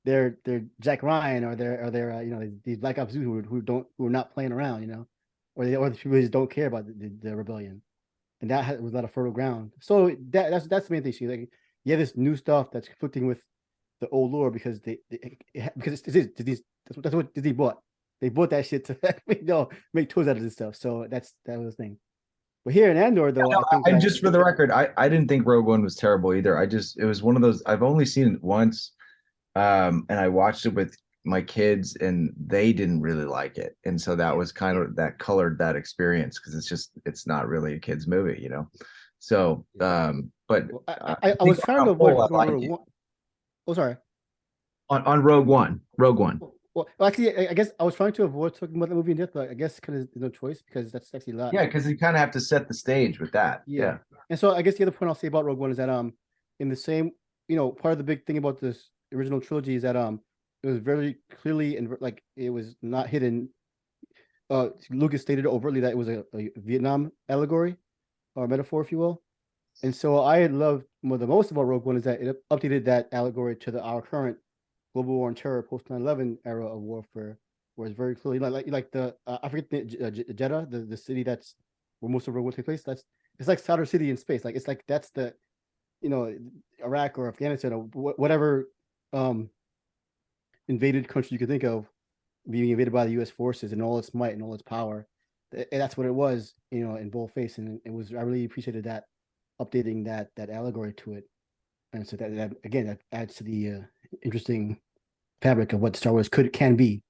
They're Jack Ryan or they're these Black Ops dudes who are not playing around, or the people who just don't care about the rebellion, and that was not a fertile ground. So that's the main thing. She like this new stuff that's conflicting with the old lore because because that's what Disney bought. They bought that shit to make toys out of this stuff. So that was the thing. But here in Andor, though, I think and just for the record, I didn't think Rogue One was terrible either. It was one of those, I've only seen it once, and I watched it with my kids, and they didn't really like it, and so that was kind of that colored that experience because it's not really a kids movie, So, but I was trying to avoid Rogue One. Oh, sorry. On Rogue One. Well, actually, I guess I was trying to avoid talking about the movie in depth, but I guess because there's no choice because that's actually a lot. Yeah, because you kind of have to set the stage with that. Yeah. And so I guess the other point I'll say about Rogue One is that in the same, part of the big thing about this original trilogy is that it was very clearly and like it was not hidden. Lucas stated overtly that it was a Vietnam allegory or metaphor, if you will. And so I love the most about Rogue One is that it updated that allegory to our current global war and terror post 9/11 era of warfare, where it's very clearly like the I forget Jeddah, the city that's where most of Rogue One takes place. It's like Sadr City in space. Like it's like that's the Iraq or Afghanistan or whatever invaded country you could think of being invaded by the U.S. forces and all its might and all its power. And that's what it was, in boldface, and it was. I really appreciated that updating that allegory to it, and so that again that adds to the interesting fabric of what Star Wars can be.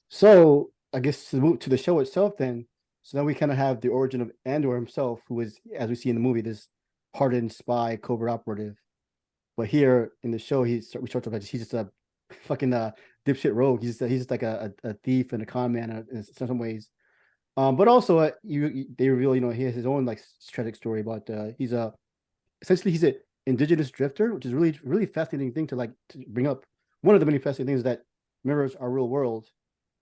So I guess to move to the show itself, then. So then we kind of have the origin of Andor himself, who is, as we see in the movie, this hardened spy, covert operative. But here in the show, we start to like he's just a fucking dipshit rogue. He's just like a thief and a con man in some ways. But also they reveal, he has his own like tragic story about he's essentially he's an indigenous drifter, which is really really fascinating thing to bring up. One of the many fascinating things that mirrors our real world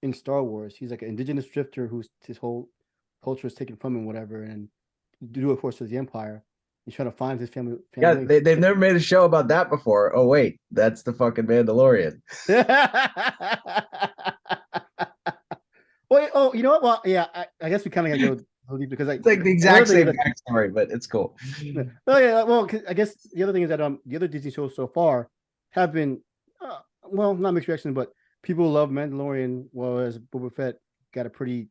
in Star Wars. He's like an indigenous drifter whose his whole culture is taken from him, whatever, and do of course to the Empire. He's trying to find his family. Yeah, they've never made a show about that before. Oh wait, that's the fucking Mandalorian. Well, you know what? Well, yeah, I guess we kind of gotta go deep because it's like the exact same backstory, but it's cool. Oh yeah, well, I guess the other thing is that the other Disney shows so far have been well, not mixed reaction, but people love Mandalorian, whereas Boba Fett got a pretty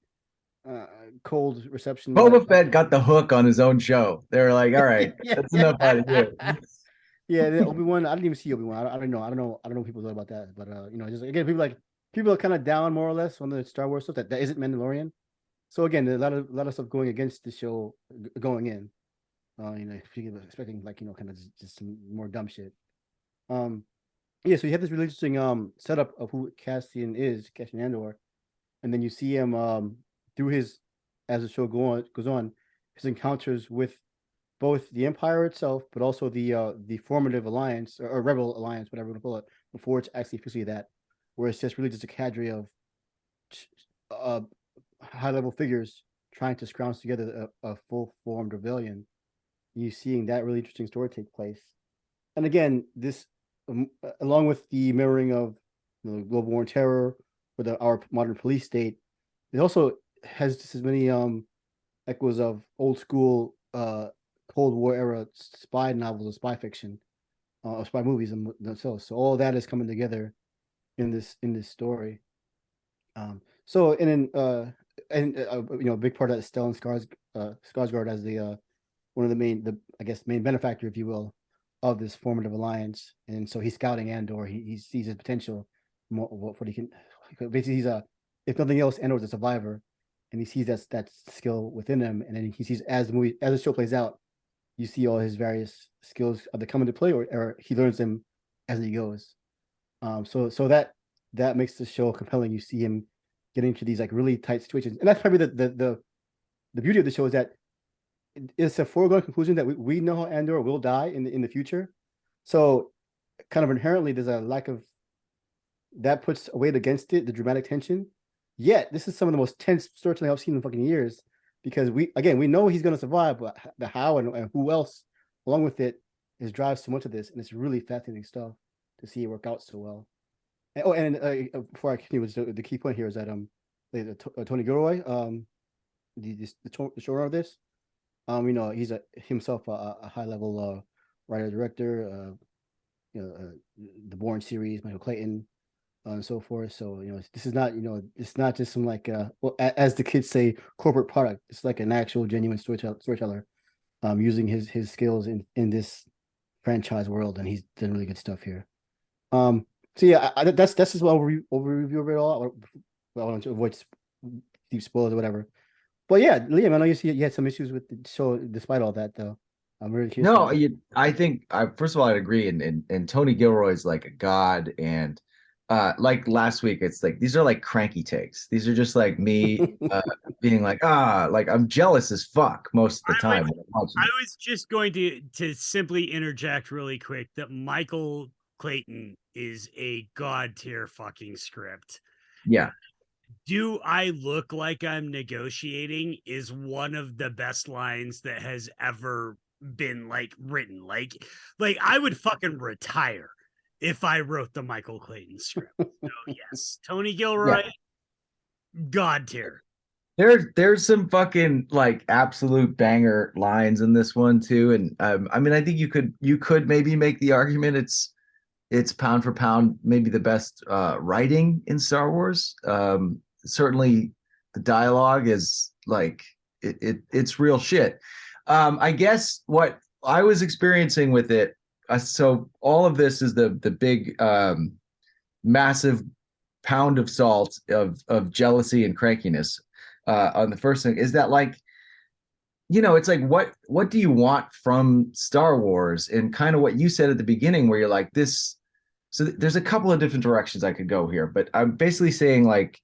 cold reception. Boba Fett got the hook on his own show. They were like, all right, that's enough out of you. Yeah, Obi-Wan, I didn't even see Obi-Wan. I don't know what people thought about that, but just again, people people are kind of down more or less on the Star Wars stuff that isn't Mandalorian. So again, there's a lot of stuff going against the show going in. If you're expecting like kind of just some more dumb shit. Yeah, so you have this really interesting setup of who Cassian Andor, and then you see him through his as the show goes on, his encounters with both the Empire itself, but also the formative alliance or Rebel alliance, whatever we call it, before it's actually officially that, where it's just really just a cadre of uh, high level figures trying to scrounge together a full formed rebellion. You seeing that really interesting story take place, and again, this along with the mirroring of global war and terror with our modern police state, it also has just as many echoes of old school Cold War era spy novels or spy fiction, spy movies and themselves. So all that is coming together in this story. So a big part of that is Stellan Skarsgård as the one of the main benefactor, if you will, of this formative alliance. And so he's scouting Andor. He sees his potential. What he can basically if nothing else, Andor's a survivor, and he sees that skill within him. And then he sees as the show plays out, you see all his various skills either come into play or he learns them as he goes. So that makes the show compelling. You see him getting into these like really tight situations, and that's probably the beauty of the show is that it's a foregone conclusion that we know how Andor will die in the future. So kind of inherently there's a lack of that puts a weight against it, the dramatic tension. Yet this is some of the most tense storytelling I've seen in fucking years, because we know he's gonna survive, but the how and who else along with it is drives so much of this, and it's really fascinating stuff to see it work out so well. And before I continue, the key point here is that Tony Gilroy, the showrunner of this, he's himself a high level writer director, the Bourne series, Michael Clayton, and so forth. So this is not it's not just some like as the kids say, corporate product. It's like an actual genuine storyteller, using his skills in this franchise world, and he's done really good stuff here. So yeah, that's just overview of it all. I want to avoid deep spoilers or whatever. But yeah, Liam, I know you had some issues with the show despite all that, though. I'm really curious. No, I think first of all, I'd agree, and Tony Gilroy is like a god, and like last week, it's like these are like cranky takes. These are just like me being like like I'm jealous as fuck most of the time. I was just going to simply interject really quick that Michael Clayton is a god tier fucking script. Yeah. Do I look like I'm negotiating is one of the best lines that has ever been like written. Like I would fucking retire if I wrote the Michael Clayton script. So yes, Tony Gilroy, god tier. There's some fucking like absolute banger lines in this one too, and I mean I think you could maybe make the argument it's pound for pound maybe the best writing in Star Wars. Certainly the dialogue is like it's real shit. I guess what I was experiencing with it, so all of this is the big massive pound of salt of jealousy and crankiness on the first thing, is that like it's like what do you want from Star Wars, and kind of what you said at the beginning where you're like this. So there's a couple of different directions I could go here, but I'm basically saying like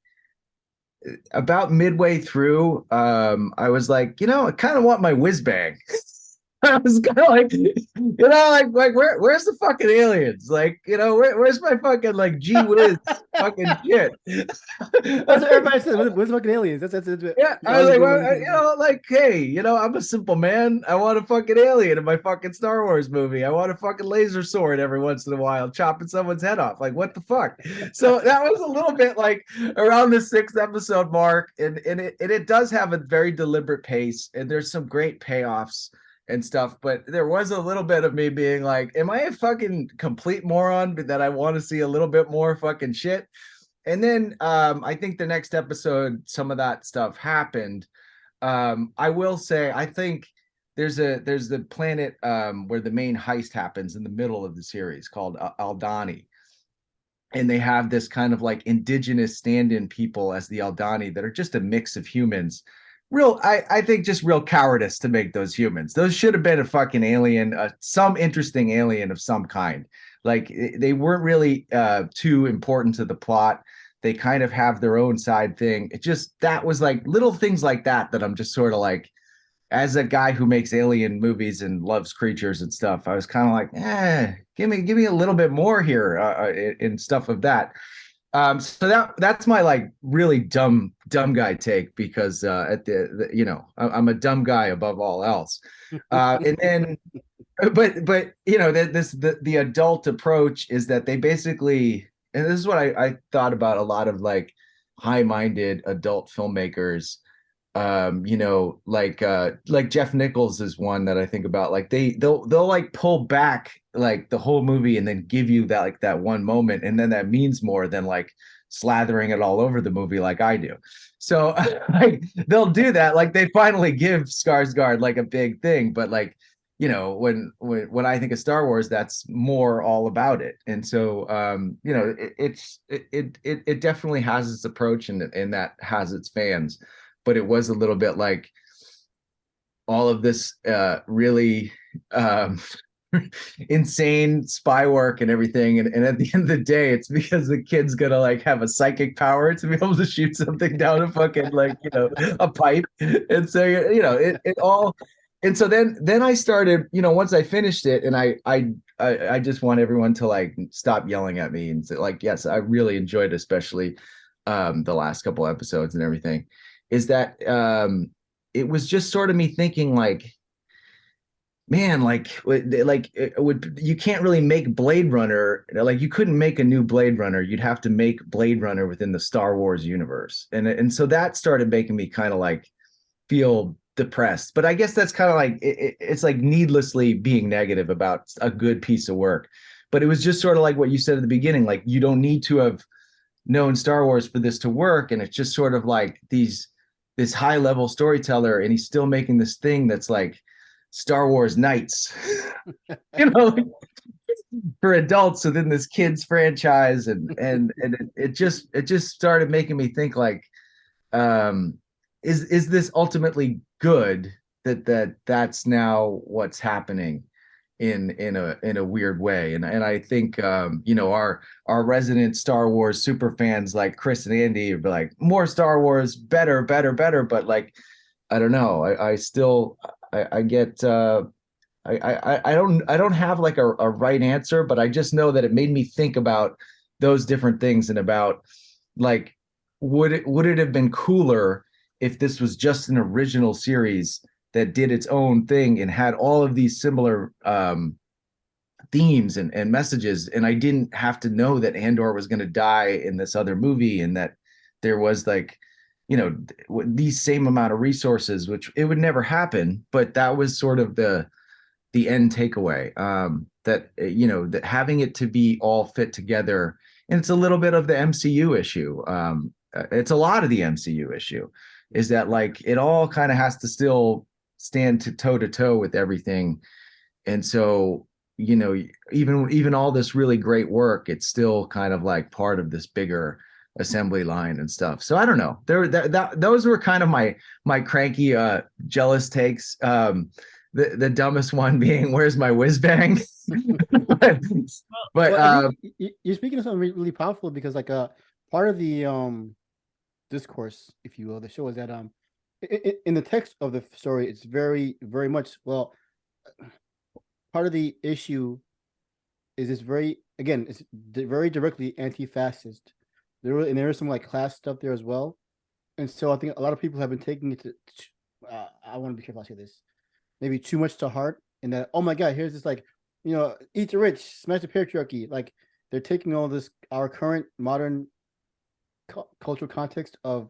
about midway through, I was like, I kind of want my whiz bang. I was kind of like, like where's the fucking aliens? Like, where's my fucking like gee whiz fucking shit? That's what everybody says. Where's fucking aliens? That's yeah. I was like, well, like, hey, I'm a simple man. I want a fucking alien in my fucking Star Wars movie. I want a fucking laser sword every once in a while, chopping someone's head off. Like, what the fuck? So that was a little bit like around the 6th episode mark, and it does have a very deliberate pace, and there's some great payoffs and stuff, but there was a little bit of me being like, am I a fucking complete moron that I want to see a little bit more fucking shit? And then I think the next episode, some of that stuff happened. I will say, I think there's the planet where the main heist happens in the middle of the series called Aldani. and they have this kind of like indigenous stand-in people as the Aldani that are just a mix of humans. I think just real cowardice to make those humans. Those should have been a fucking alien, some interesting alien of some kind. Like they weren't really too important to the plot. They kind of have their own side thing. It just, that was like little things like that I'm just sort of like, as a guy who makes alien movies and loves creatures and stuff, I was kind of like, give me a little bit more here in stuff of that. So that's my like really dumb guy take, because at I'm a dumb guy above all else. And then, but the adult approach is that they basically, and this is what I thought about a lot of like high-minded adult filmmakers, like Jeff Nichols is one that I think about. Like they'll like pull back like the whole movie and then give you that like that one moment, and then that means more than like slathering it all over the movie like I do. So like they'll do that, like they finally give Skarsgård like a big thing, but like when I think of Star Wars, that's more all about it. And so it definitely has its approach, and that has its fans, but it was a little bit like all of this really insane spy work and everything, and at the end of the day, it's because the kid's gonna like have a psychic power to be able to shoot something down a fucking like a pipe. And so it all. And so then I started, once I finished it, and I just want everyone to like stop yelling at me and say like, yes, I really enjoyed, especially the last couple episodes and everything, is that it was just sort of me thinking like, man, like you can't really make Blade Runner, like you couldn't make a new Blade Runner. You'd have to make Blade Runner within the Star Wars universe. And so that started making me kind of like feel depressed. But I guess that's kind of like it's like needlessly being negative about a good piece of work. But it was just sort of like what you said at the beginning, like you don't need to have known Star Wars for this to work. And it's just sort of like this high level storyteller, and he's still making this thing that's like Star Wars Knights, like, for adults within this kids franchise. And it just started making me think like, is this ultimately good that's now what's happening in a weird way. And I think our resident Star Wars super fans like Chris and Andy are like, more Star Wars, better. But like, I don't know. I still get I don't have like a right answer, but I just know that it made me think about those different things, and about like, would it have been cooler if this was just an original series that did its own thing and had all of these similar themes and messages, and I didn't have to know that Andor was going to die in this other movie, and that there was like, these same amount of resources, which it would never happen, but that was sort of the end takeaway, that that having it to be all fit together. And it's a little bit of the MCU issue. It's a lot of the MCU issue, is that like it all kind of has to still stand toe to toe with everything. And so, even all this really great work, it's still kind of like part of this bigger assembly line and stuff. So I don't know. Those were kind of my cranky, jealous takes. The dumbest one being, where's my whiz bang? But you're speaking of something really powerful, because like part of the discourse, if you will, the show is that in the text of the story, it's very, very much, well, part of the issue is it's very very directly anti-fascist. And there is some like class stuff there as well. And so I think a lot of people have been taking it to I want to be careful I say this, maybe too much to heart, and that, oh my God, here's this like, eat the rich, smash the patriarchy. Like they're taking all this, our current modern cultural context of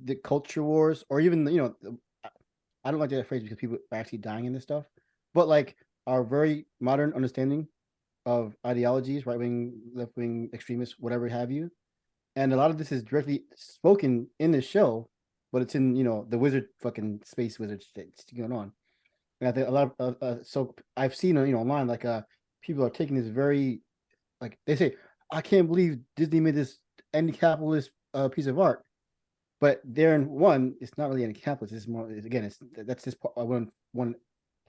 the culture wars, or even I don't like that phrase because people are actually dying in this stuff, but like our very modern understanding of ideologies, right wing, left wing, extremists, whatever have you. And a lot of this is directly spoken in the show, but it's in the wizard fucking space wizard that's going on. And I think a lot of so I've seen online like people are taking this very, like they say, I can't believe Disney made this anti-capitalist piece of art. But therein, one, it's not really anti-capitalist. It's more, again, that's just one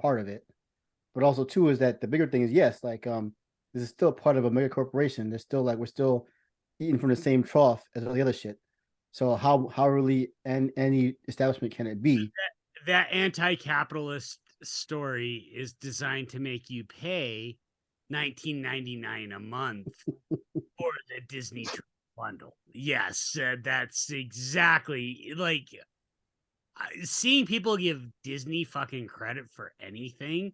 part of it. But also, two, is that the bigger thing is, yes, like this is still part of a mega corporation. There's still like we're still eating from the same trough as all the other shit. So how really any establishment can it be? That anti-capitalist story is designed to make you pay $19.99 a month for the Disney bundle. Yes, that's exactly like seeing people give Disney fucking credit for anything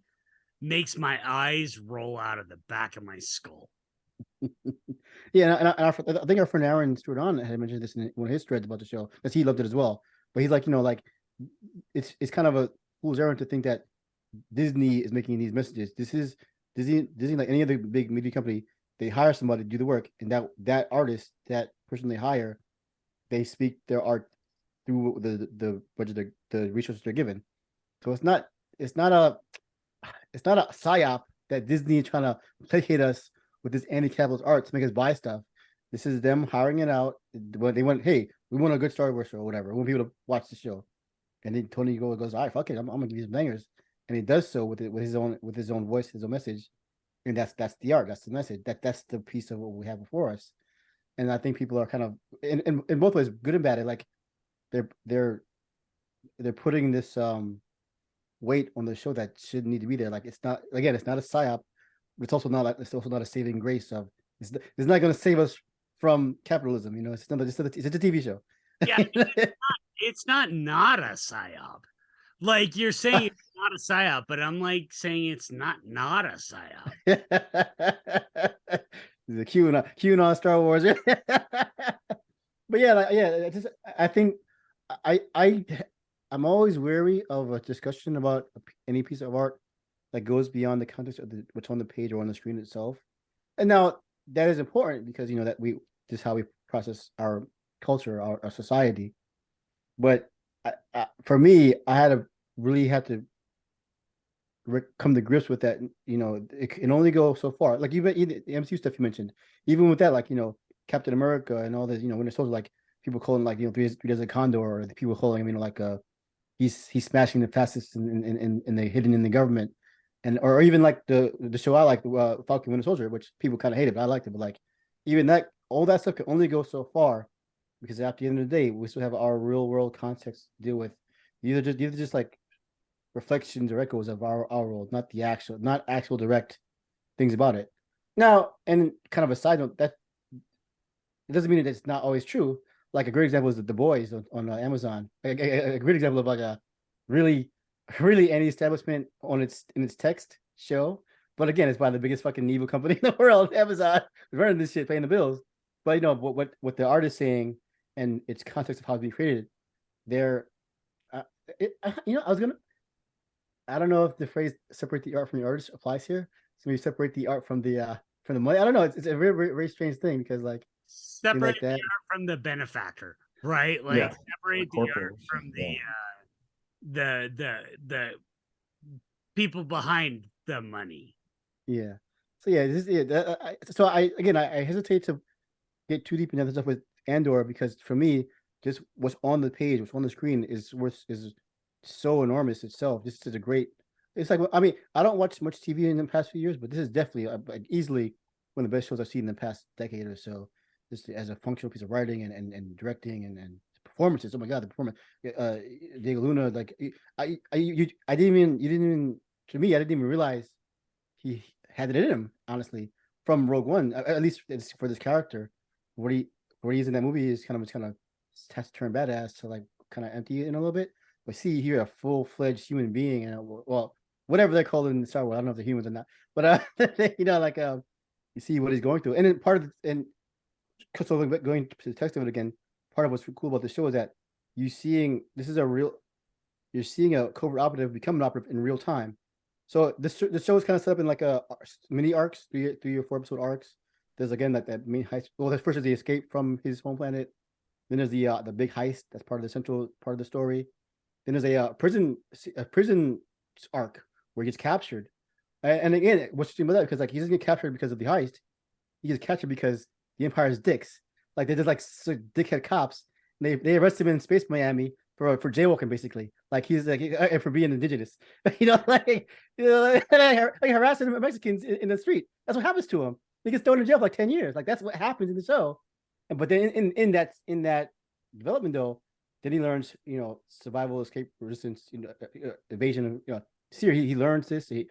makes my eyes roll out of the back of my skull. Yeah, and I think our friend Aaron Stewart on had mentioned this in one of his threads about the show, because he loved it as well. But he's like, like it's kind of a fool's errand to think that Disney is making these messages. This is Disney, like any other big media company. They hire somebody to do the work, and that artist, that person they hire, they speak their art through the budget, the resources they're given. So it's not a psyop that Disney is trying to placate us with this anti-capitalist art to make us buy stuff. This is them hiring it out. They went, hey, we want a good Star Wars show or whatever. We want people to watch the show. And then Tony goes, all right, fuck it, I'm gonna give you some bangers. And he does so with his own voice, his own message. And that's the art, that's the message. That's the piece of what we have before us. And I think people are kind of in both ways, good and bad. Like they're putting this weight on the show that shouldn't need to be there. Like it's not a psyop, but it's also not a saving grace of it's not going to save us from capitalism. It's a TV show. Yeah, it's not a psyop. Like you're saying it's not a psyop, but I'm like saying it's not a psyop. The QAnon Star Wars. But yeah, I think I'm always wary of a discussion about any piece of art that goes beyond the context of what's on the page or on the screen itself. And now that is important because that this is how we process our culture, our society. But for me, I had to come to grips with that. It can only go so far. Like even the MCU stuff you mentioned, even with that, like Captain America and all this, Winter Soldier, like people calling like three days of Condor, or the people calling him like he's smashing the fascists and the hidden in the government, or even like the show I like, Falcon Winter Soldier, which people kind of hated, but I liked it. But like even that, all that stuff can only go so far, because at the end of the day, we still have our real world context to deal with. These are just like reflections or echoes of our world, not actual direct things about it. Now, and kind of a side note, that it doesn't mean that it's not always true. Like a great example is The Boys on Amazon. A great example of like a really anti-establishment in its text show. But again, it's by the biggest fucking evil company in the world, Amazon, running this shit, paying the bills. But what the art is saying and its context of how it's being created, I don't know if the phrase "separate the art from the artist" applies here. So maybe separate the art from the money. I don't know. It's a very, very, very strange thing because like separate the art from the benefactor, right? Like separate the art from the people behind the money. Yeah. So yeah, so I hesitate to get too deep into the stuff with Andor, because for me, just what's on the page, what's on the screen is so enormous itself. This is a great. It's like, I mean, I don't watch much TV in the past few years, but this is definitely easily one of the best shows I've seen in the past decade or so. Just as a functional piece of writing and directing and performances. Oh my god, the performance. Diego Luna, like I didn't even to me, I didn't even realize he had it in him, honestly, from Rogue One. At least for this character, where he's in that movie is kind of has to turn badass to like kind of empty it in a little bit. But see here, a full-fledged human being, and well, whatever they're called in Star Wars, I don't know if they're humans or not, but you see what he's going through, and then so going to the text of it again, part of what's cool about the show is that you're seeing a covert operative become an operative in real time. So the show is kind of set up in like a mini arcs, 3 or 4 episode arcs. There's again that main heist. Well, the first is the escape from his home planet. Then there's the big heist. That's part of the central part of the story. Then there's a prison arc where he gets captured. And again, what's interesting about that, because like he doesn't get captured because of the heist. He gets captured because the Empire's dicks. Like they did like dickhead cops. And they arrested him in Space Miami for jaywalking basically. Like he's like for being indigenous. Like harassing Mexicans in the street. That's what happens to him. He gets thrown in jail for like 10 years. Like that's what happens in the show. But then in that development though, then he learns, survival, escape, resistance, evasion. Here he learns this. In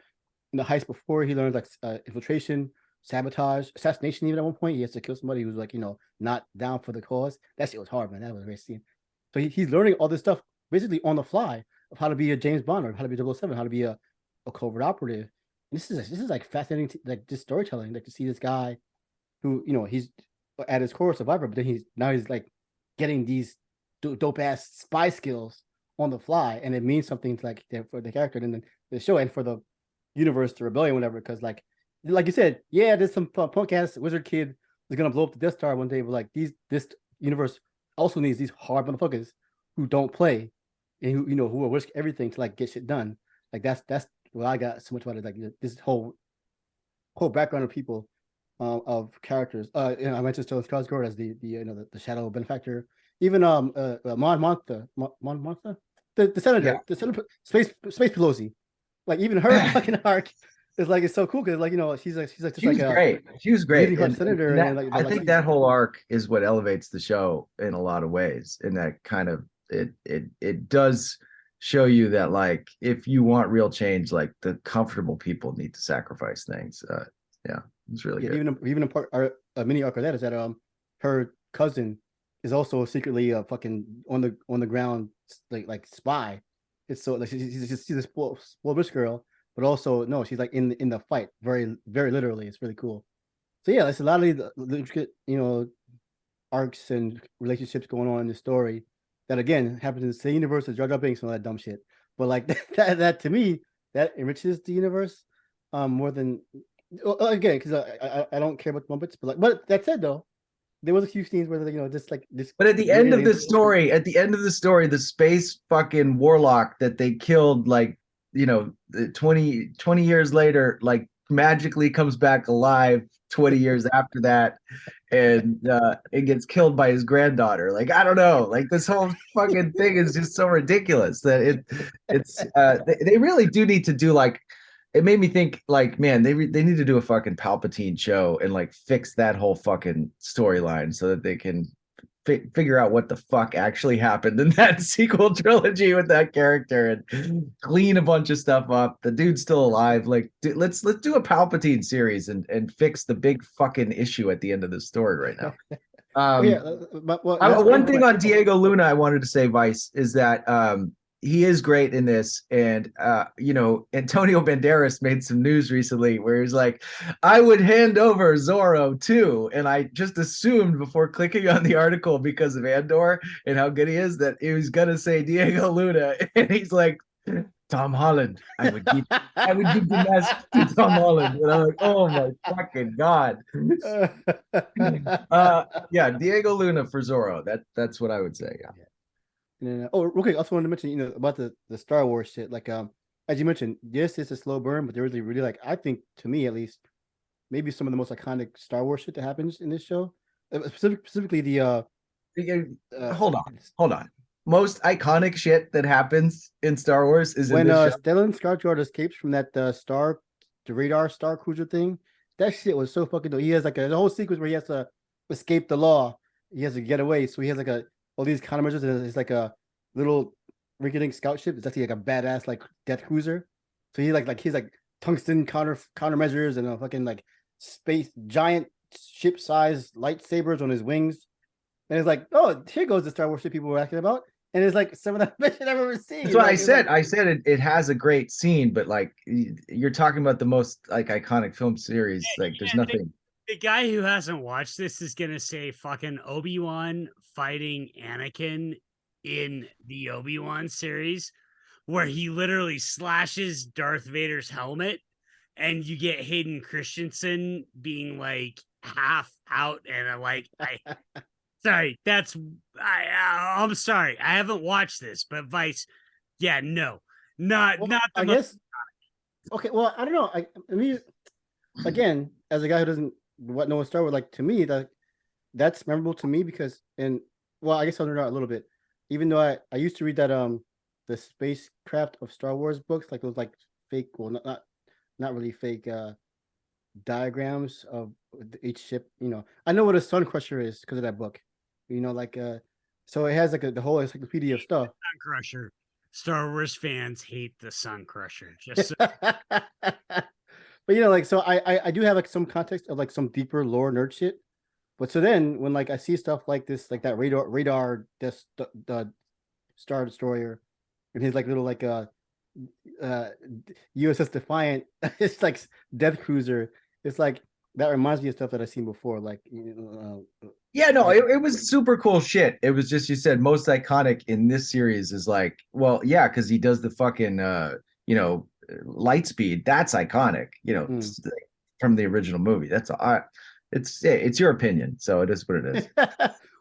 the heist before, he learns like infiltration, sabotage, assassination. Even at one point, he has to kill somebody who's like not down for the cause. That shit was hard, man. That was a great scene. So he's learning all this stuff basically on the fly of how to be a James Bond or how to be 007, how to be a covert operative. And this is like fascinating, like just storytelling, like to see this guy who he's at his core a survivor, but then he's like getting these dope ass spy skills on the fly, and it means something to like for the character and then the show and for the universe, the rebellion, whatever. Because like you said, yeah, there's some punk ass wizard kid who's gonna blow up the Death Star one day, but like this universe also needs these hard motherfuckers who don't play and who who will risk everything to like get shit done. Like that's what I got so much about it. Like this whole background of people, of characters. I mentioned Stellan Skarsgård as the shadow benefactor. Even Mon Mothma, the senator, Yeah. the senator, Space Pelosi. Like even her fucking arc is like it's so cool because like she's great. She was great. And senator, that, and like, I think that whole arc is what elevates the show in a lot of ways. And that kind of it does show you that like if you want real change, like the comfortable people need to sacrifice things. Yeah, it's really good. Even a mini arc of that is that her cousin is also secretly fucking on the ground like spy. It's so like she's a spoiled rich girl, but also no, she's like in the fight very very literally. It's really cool. So yeah, there's a lot of the intricate arcs and relationships going on in the story that again happens in the same universe as Jar Jar Binks and all that dumb shit. But like that to me that enriches the universe more than again because I don't care about the Muppets, but that said though. There was a few scenes where just like this. But at the end of the story, the space fucking warlock that they killed, like 20 years later, like magically comes back alive 20 years after that, and it gets killed by his granddaughter. Like I don't know, like this whole fucking thing is just so ridiculous that they really do need to do like. It made me think like, man, they need to do a fucking Palpatine show and like fix that whole fucking storyline so that they can figure out what the fuck actually happened in that sequel trilogy with that character and clean a bunch of stuff up. The dude's still alive. Like, dude, let's do a Palpatine series and fix the big fucking issue at the end of the story right now. One thing on Diego Luna I wanted to say, Vyce, is that he is great in this. And, Antonio Banderas made some news recently where he's like, I would hand over Zorro too. And I just assumed before clicking on the article because of Andor and how good he is that he was going to say Diego Luna. And he's like, Tom Holland. I would give the mask to Tom Holland. And I'm like, oh my fucking God. Diego Luna for Zorro. That's what I would say. Yeah. And okay. I also wanted to mention, about the Star Wars shit. Like, as you mentioned, yes, it's a slow burn, but there really, really like I think to me at least, maybe some of the most iconic Star Wars shit that happens in this show. Specifically the hold on. Most iconic shit that happens in Star Wars is when in this show. Stellan Skarsgård escapes from that the radar star cruiser thing. That shit was so fucking dope. He has like a whole sequence where he has to escape the law. He has to get away, so he has like all these countermeasures. And it's like a little rinky-dink scout ship. It's actually like a badass like death cruiser. So he's like tungsten countermeasures and a fucking like space giant ship size lightsabers on his wings. And it's like, oh, here goes the Star Wars shit people were asking about. And it's like some of the best shit I've ever seen. That's what I said. I said it has a great scene, but like you're talking about the most like iconic film series. Like there's nothing. The guy who hasn't watched this is gonna say fucking Obi-Wan fighting Anakin in the Obi-Wan series, where he literally slashes Darth Vader's helmet, and you get Hayden Christensen being like half out, and sorry, I'm sorry, I haven't watched this, but Vyce, not the I guess. Okay, well, I don't know. I mean, again, as a guy who doesn't know Star Wars, like to me, that that's memorable to me because, well, I guess I'll nerd out a little bit. Even though I used to read that the spacecraft of Star Wars books, like those like fake, well, not really fake diagrams of each ship. I know what a Sun Crusher is because of that book. Like so it has like the whole encyclopedia of stuff. Sun Crusher. Star Wars fans hate the Sun Crusher. Just so But like, so I do have like some context of like some deeper lore nerd shit. But so then when like I see stuff like this, like that radar the Star Destroyer and his like little like USS Defiant, it's like Death Cruiser. It's like that reminds me of stuff that I've seen before. Like Yeah, no, it was super cool shit. It was just, you said most iconic in this series is like, well, yeah, because he does the fucking light speed. That's iconic, from the original movie. That's it's your opinion, so it is what it is.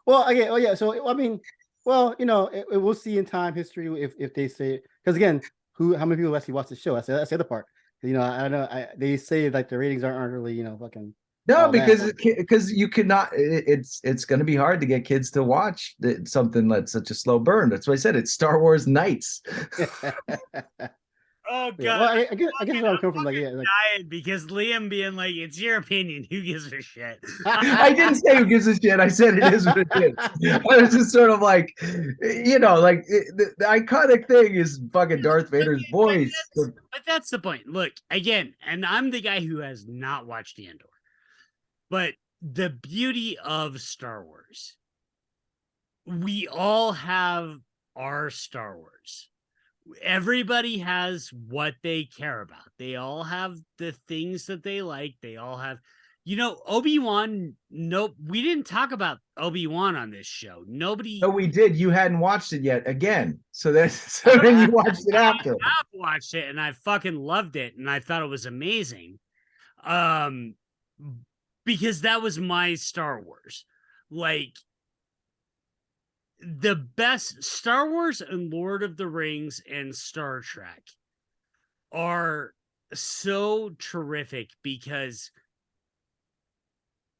Well, okay, oh yeah. So I mean, well, we'll see in time history if they say, because again, how many people actually watch the show? That's the other part. I don't know. They say like the ratings aren't really fucking. No, all that. because you cannot. It's going to be hard to get kids to watch something that's such a slow burn. That's why I said it's Star Wars Nights. oh god. Yeah, well, I guess where I'm coming from, like, yeah, like, dying because Liam being like, it's your opinion. Who gives a shit? I didn't say who gives a shit. I said it is what it is. I was just sort of like, like the iconic thing is fucking Darth Vader's voice. But that's the point. Look, again, and I'm the guy who has not watched Andor. But the beauty of Star Wars, we all have our Star Wars. Everybody has what they care about. They all have the things that they like. They all have, Obi-Wan. Nope, we didn't talk about Obi-Wan on this show. Nobody. No, we did. You hadn't watched it yet. Again, so then you watched it after. I've watched it and I fucking loved it and I thought it was amazing. Because that was my Star Wars. Like, the best Star Wars and Lord of the Rings and Star Trek are so terrific because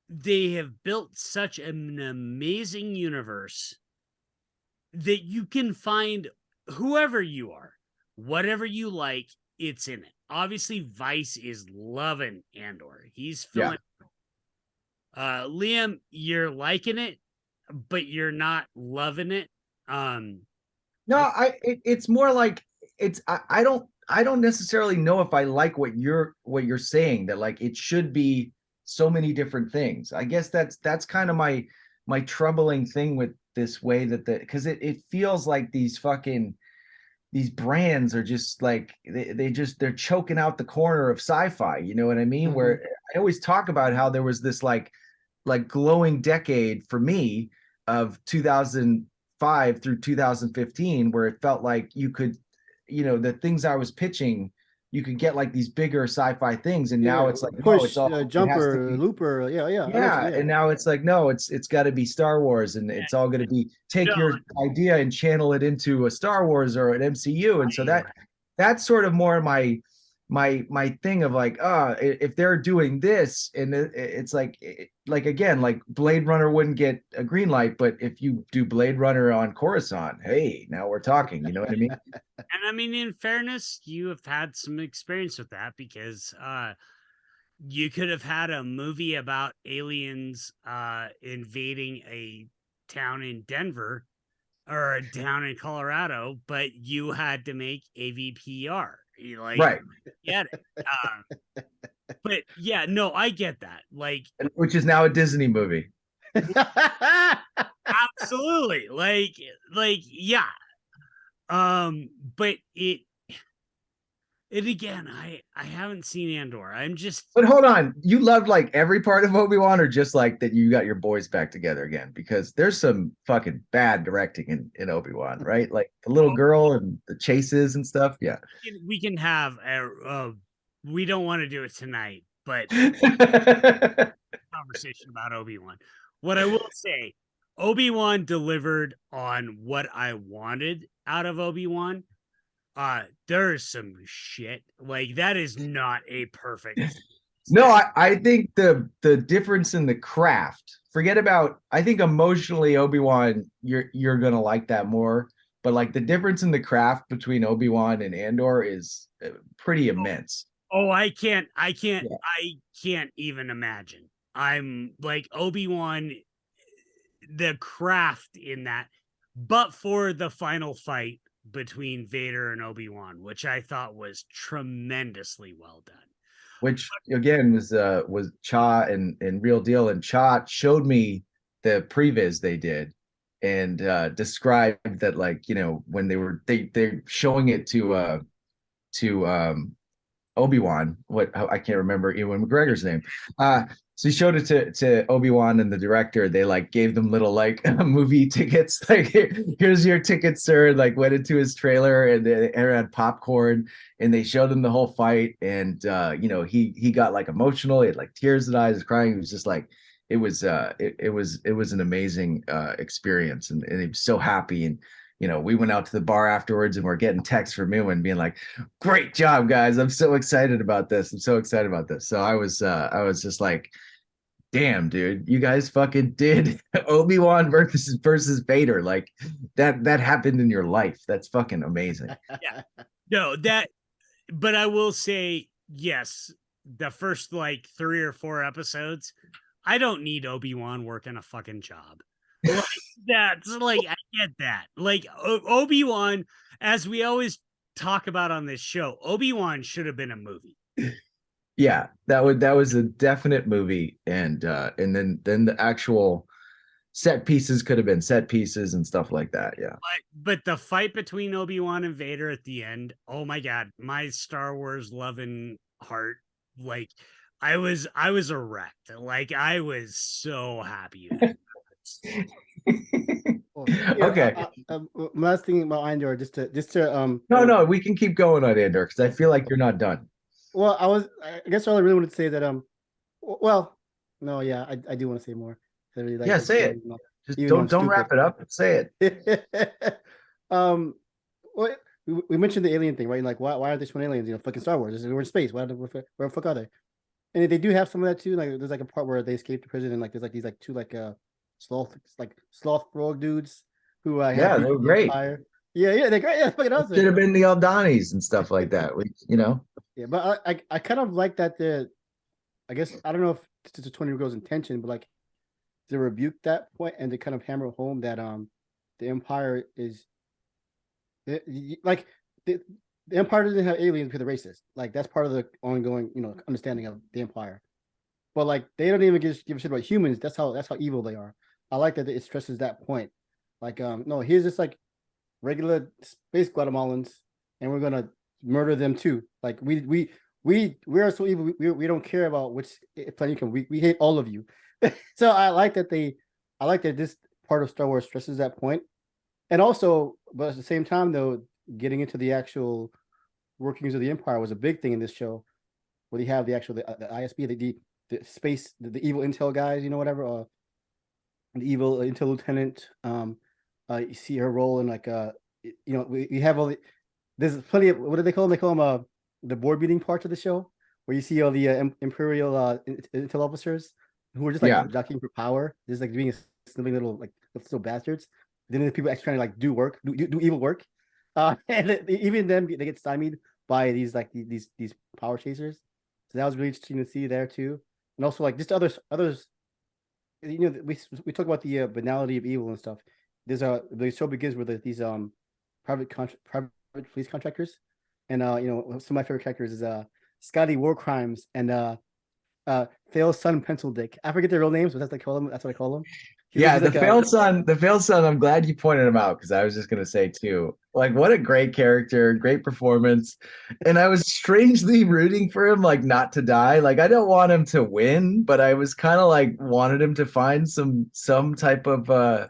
they have built such an amazing universe that you can find whoever you are, whatever you like, it's in it. Obviously, Vyce is loving Andor. He's feeling. Liam, you're liking it, but you're not loving it. No, it's more like I don't necessarily know if I like what you're saying, that like it should be so many different things. I guess that's kind of my troubling thing with this way because it feels like these brands are just like they're choking out the corner of sci-fi, you know what I mean? Mm-hmm. Where I always talk about how there was this like glowing decade for me of 2005 through 2015 where it felt like you could, the things I was pitching, you could get like these bigger sci-fi things, and now it's like push, it's all Jumper, Looper, yeah. And now it's like no, it's got to be Star Wars, and it's all going to be your idea and channel it into a Star Wars or an MCU, and so that's sort of more my thing of like, if they're doing this, and it's like again, like Blade Runner wouldn't get a green light, but if you do Blade Runner on Coruscant, hey, now we're talking, you know what I mean? And I mean, in fairness, you have had some experience with that because you could have had a movie about aliens invading a town in Denver or a town in Colorado, but you had to make AVPR. Right. Get it. But yeah, no, I get that. Like, which is now a Disney movie. Absolutely. Like, yeah. But it again, I haven't seen Andor. I'm just. But hold on, you loved like every part of Obi-Wan, or just like that you got your boys back together again? Because there's some fucking bad directing in Obi-Wan, right? Like the little girl and the chases and stuff. Yeah, we can have we don't want to do it tonight, but conversation about Obi-Wan. What I will say, Obi-Wan delivered on what I wanted out of Obi-Wan. There's some shit like that is not a perfect No, I think the difference in the craft. Forget about. I think emotionally, Obi-Wan, you're gonna like that more. But like the difference in the craft between Obi-Wan and Andor is pretty immense. Oh, I Yeah. can't even imagine. I'm like Obi-Wan, the craft in that, but for the final fight between Vader and Obi-Wan, which I thought was tremendously well done. Which again was Cha and Real Deal, and Cha showed me the previs they did and described that, like, when they're showing it to Obi-Wan, I can't remember Ewan McGregor's name. So he showed it to Obi-Wan and the director. They like gave them little like movie tickets. Like, here's your ticket, sir. And like went into his trailer and they had popcorn and they showed him the whole fight. And he got like emotional. He had like tears in his eyes, crying. He was just like, it was an amazing experience, and he was so happy. And we went out to the bar afterwards and we're getting texts from Ewan being like, great job, guys. I'm so excited about this. I'm so excited about this. So I was just like, damn, dude, you guys fucking did Obi-Wan versus Vader. Like that happened in your life. That's fucking amazing. Yeah. No, but I will say, yes, the first like 3 or 4 episodes, I don't need Obi-Wan working a fucking job. Like, that's like, I get that. Like Obi-Wan, as we always talk about on this show, Obi-Wan should have been a movie. Yeah, that was a definite movie, and then the actual set pieces could have been set pieces and stuff like that. Yeah. But the fight between Obi-Wan and Vader at the end, oh my God, my Star Wars loving heart, like I was erect. Like I was so happy. Okay. Last thing about Andor, just to No, we can keep going on Andor because I feel like you're not done. Well, I guess all I really wanted to say that well, no, yeah, I do want to say more. I really like Yeah, this say show, it. even though- Just even though I'm don't wrap stupid. it up. Say it. Well, we mentioned the alien thing, right? Like, why are they showing aliens? Fucking Star Wars. We're in space. Where the fuck are they? And they do have some of that too. Like, there's like a part where they escape the prison, and like there's like these like two sloth frog dudes who Yeah, had they beef were with the great. Empire. Yeah, they're great. Yeah, fucking awesome. Should have been the Aldanis and stuff like that. Yeah, but I kind of like that I guess I don't know if it's a 20 girl's intention, but like to rebuke that point and to kind of hammer home that the Empire is like the Empire doesn't have aliens because they're racist. Like that's part of the ongoing understanding of the Empire. But like they don't even give a shit about humans. That's how evil they are. I like that it stresses that point. Like no, here's just like regular space Guatemalans, and we're gonna murder them too. Like we are so evil. We don't care about which planet you can. We hate all of you. So I like that this part of Star Wars stresses that point, and also, but at the same time though, getting into the actual workings of the Empire was a big thing in this show, where they have the ISB, the space, the evil intel guys, whatever, the evil intel lieutenant. You see her role in like we have there's plenty of, what do they call them? They call them the board meeting parts of the show, where you see all the imperial intel officers who are just like jockeying for power, just like being sniveling little like little bastards. Then the people actually trying to like do work, do evil work, and even then they get stymied by these like these power chasers. So that was really interesting to see there too, and also like just others. We talk about the banality of evil and stuff. The show begins with these private police contractors, and some of my favorite characters is Scotty War Crimes and Fail's son Pencil Dick. I forget their real names, but that's what I call them. That's what I call them. Yeah, the failed son. The failed son. I'm glad you pointed him out because I was just gonna say too. Like, what a great character, great performance, and I was strangely rooting for him, like not to die. Like, I don't want him to win, but I was kind of like wanted him to find some type of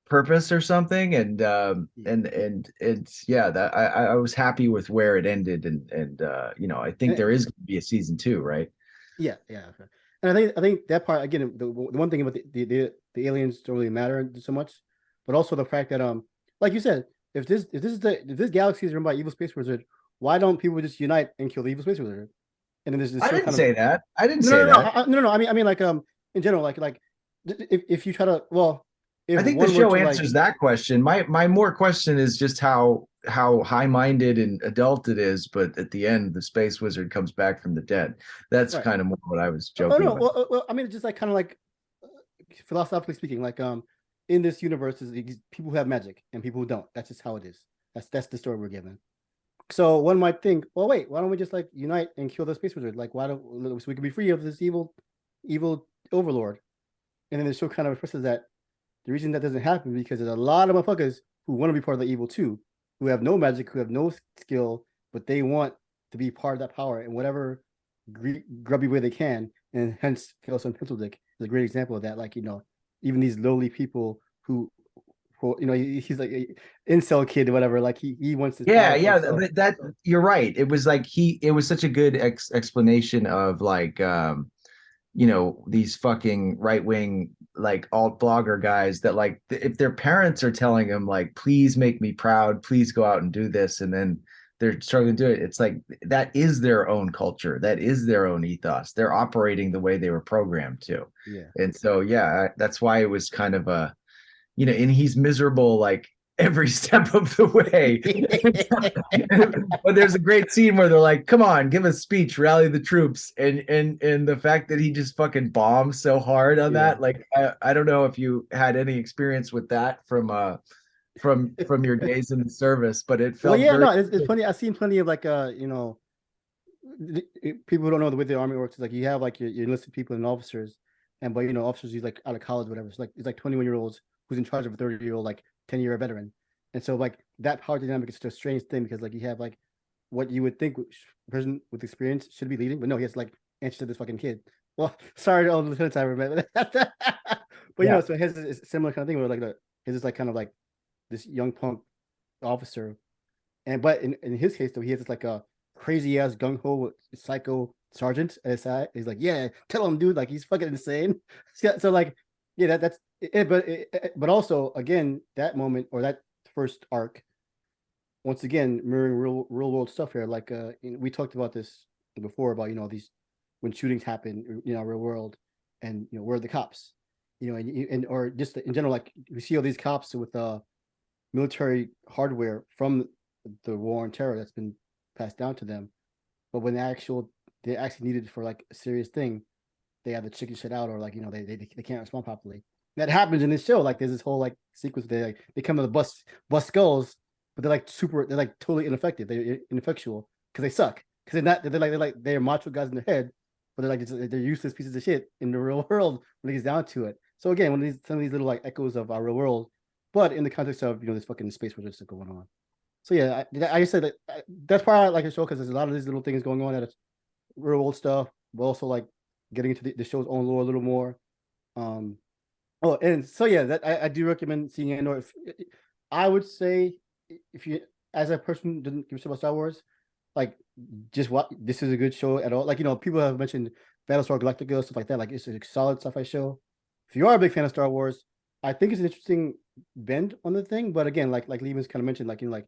purpose or something. And it's that I was happy with where it ended, and I think there is going to be a season 2, right? Yeah. And I think that part again, the one thing about the aliens don't really matter so much, but also the fact that like you said, if this galaxy is run by evil space wizard, why don't people just unite and kill the evil space wizard? And then there's this I show didn't kind say of that. I didn't no, say no, no, that. no, no. I mean like in general, if you try to if I think the one were show to answers that question. My more question is just how high-minded and adult it is, but at the end the space wizard comes back from the dead. That's right. kind of more what I was Oh joking no, about. well, I mean, it's just like kind of like philosophically speaking, in this universe, is people who have magic and people who don't. That's just how it is. That's the story we're given. So one might think, well, wait, why don't we just like unite and kill the space wizard? Like, why don't so we can be free of this evil overlord? And then the show kind of expresses that the reason that doesn't happen is because there's a lot of motherfuckers who want to be part of the evil too, who have no magic, who have no skill, but they want to be part of that power in whatever grubby way they can. And hence, Chaos and Pencil Dick is a great example of that. Like, even these lowly people who he's like a incel kid or whatever. Like he wants this Yeah, power for yeah, himself. that you're right. It was like it was such a good explanation of like these fucking right-wing like alt blogger guys that like if their parents are telling them like please make me proud, please go out and do this, and then they're struggling to do it, it's like that is their own culture, that is their own ethos, they're operating the way they were programmed to. Yeah. And so yeah, that's why it was kind of a and he's miserable like every step of the way. But there's a great scene where they're like, come on, give a speech, rally the troops. And the fact that he just fucking bombs so hard on Yeah. that, like I don't know if you had any experience with that from your days in the service, but it Well, felt yeah, very no, it's plenty. I've seen plenty of like people who don't know the way the army works. Is like you have like your enlisted people and officers, and but officers who's like out of college, whatever. It's like 21-year-olds who's in charge of a 30-year-old like 10-year veteran, and so like that power dynamic is just a strange thing because like you have like what you would think a person with experience should be leading, but no, he has to like answer to this fucking kid. Well, sorry to all the lieutenants I remember, but Yeah. so it has this similar kind of thing where like his is like kind of like this young punk officer. And but in his case though, he has this like a crazy ass gung ho psycho sergeant at his side. He's like, yeah, tell him, dude, like he's fucking insane. So like, yeah, that's it. But also again, that moment or that first arc, once again, mirroring real world stuff here. Like we talked about this before about these when shootings happen, real world, and where are the cops, and or just in general, like we see all these cops with military hardware from the war on terror that's been passed down to them. But when they actually needed for like a serious thing, they have the chicken shit out or like they can't respond properly. That happens in this show. Like there's this whole like sequence where they come to the bust skulls, but they're like totally ineffective. They're ineffectual because they suck. Because they're macho guys in their head, but they're useless pieces of shit in the real world when it gets down to it. So again, some of these little like echoes of our real world, but in the context of this fucking space war that's going on. So yeah, I said that that's why I like the show because there's a lot of these little things going on that it's real world stuff, but also like getting into the show's own lore a little more. Um, oh, and so yeah, that I do recommend seeing Andor. I would say if you, as a person who doesn't give a shit about Star Wars, like just what this is a good show at all. Like people have mentioned Battlestar Galactica stuff like that. Like it's a solid sci-fi show. If you are a big fan of Star Wars, I think it's an interesting bend on the thing. But again, like Lehman's kind of mentioned, like like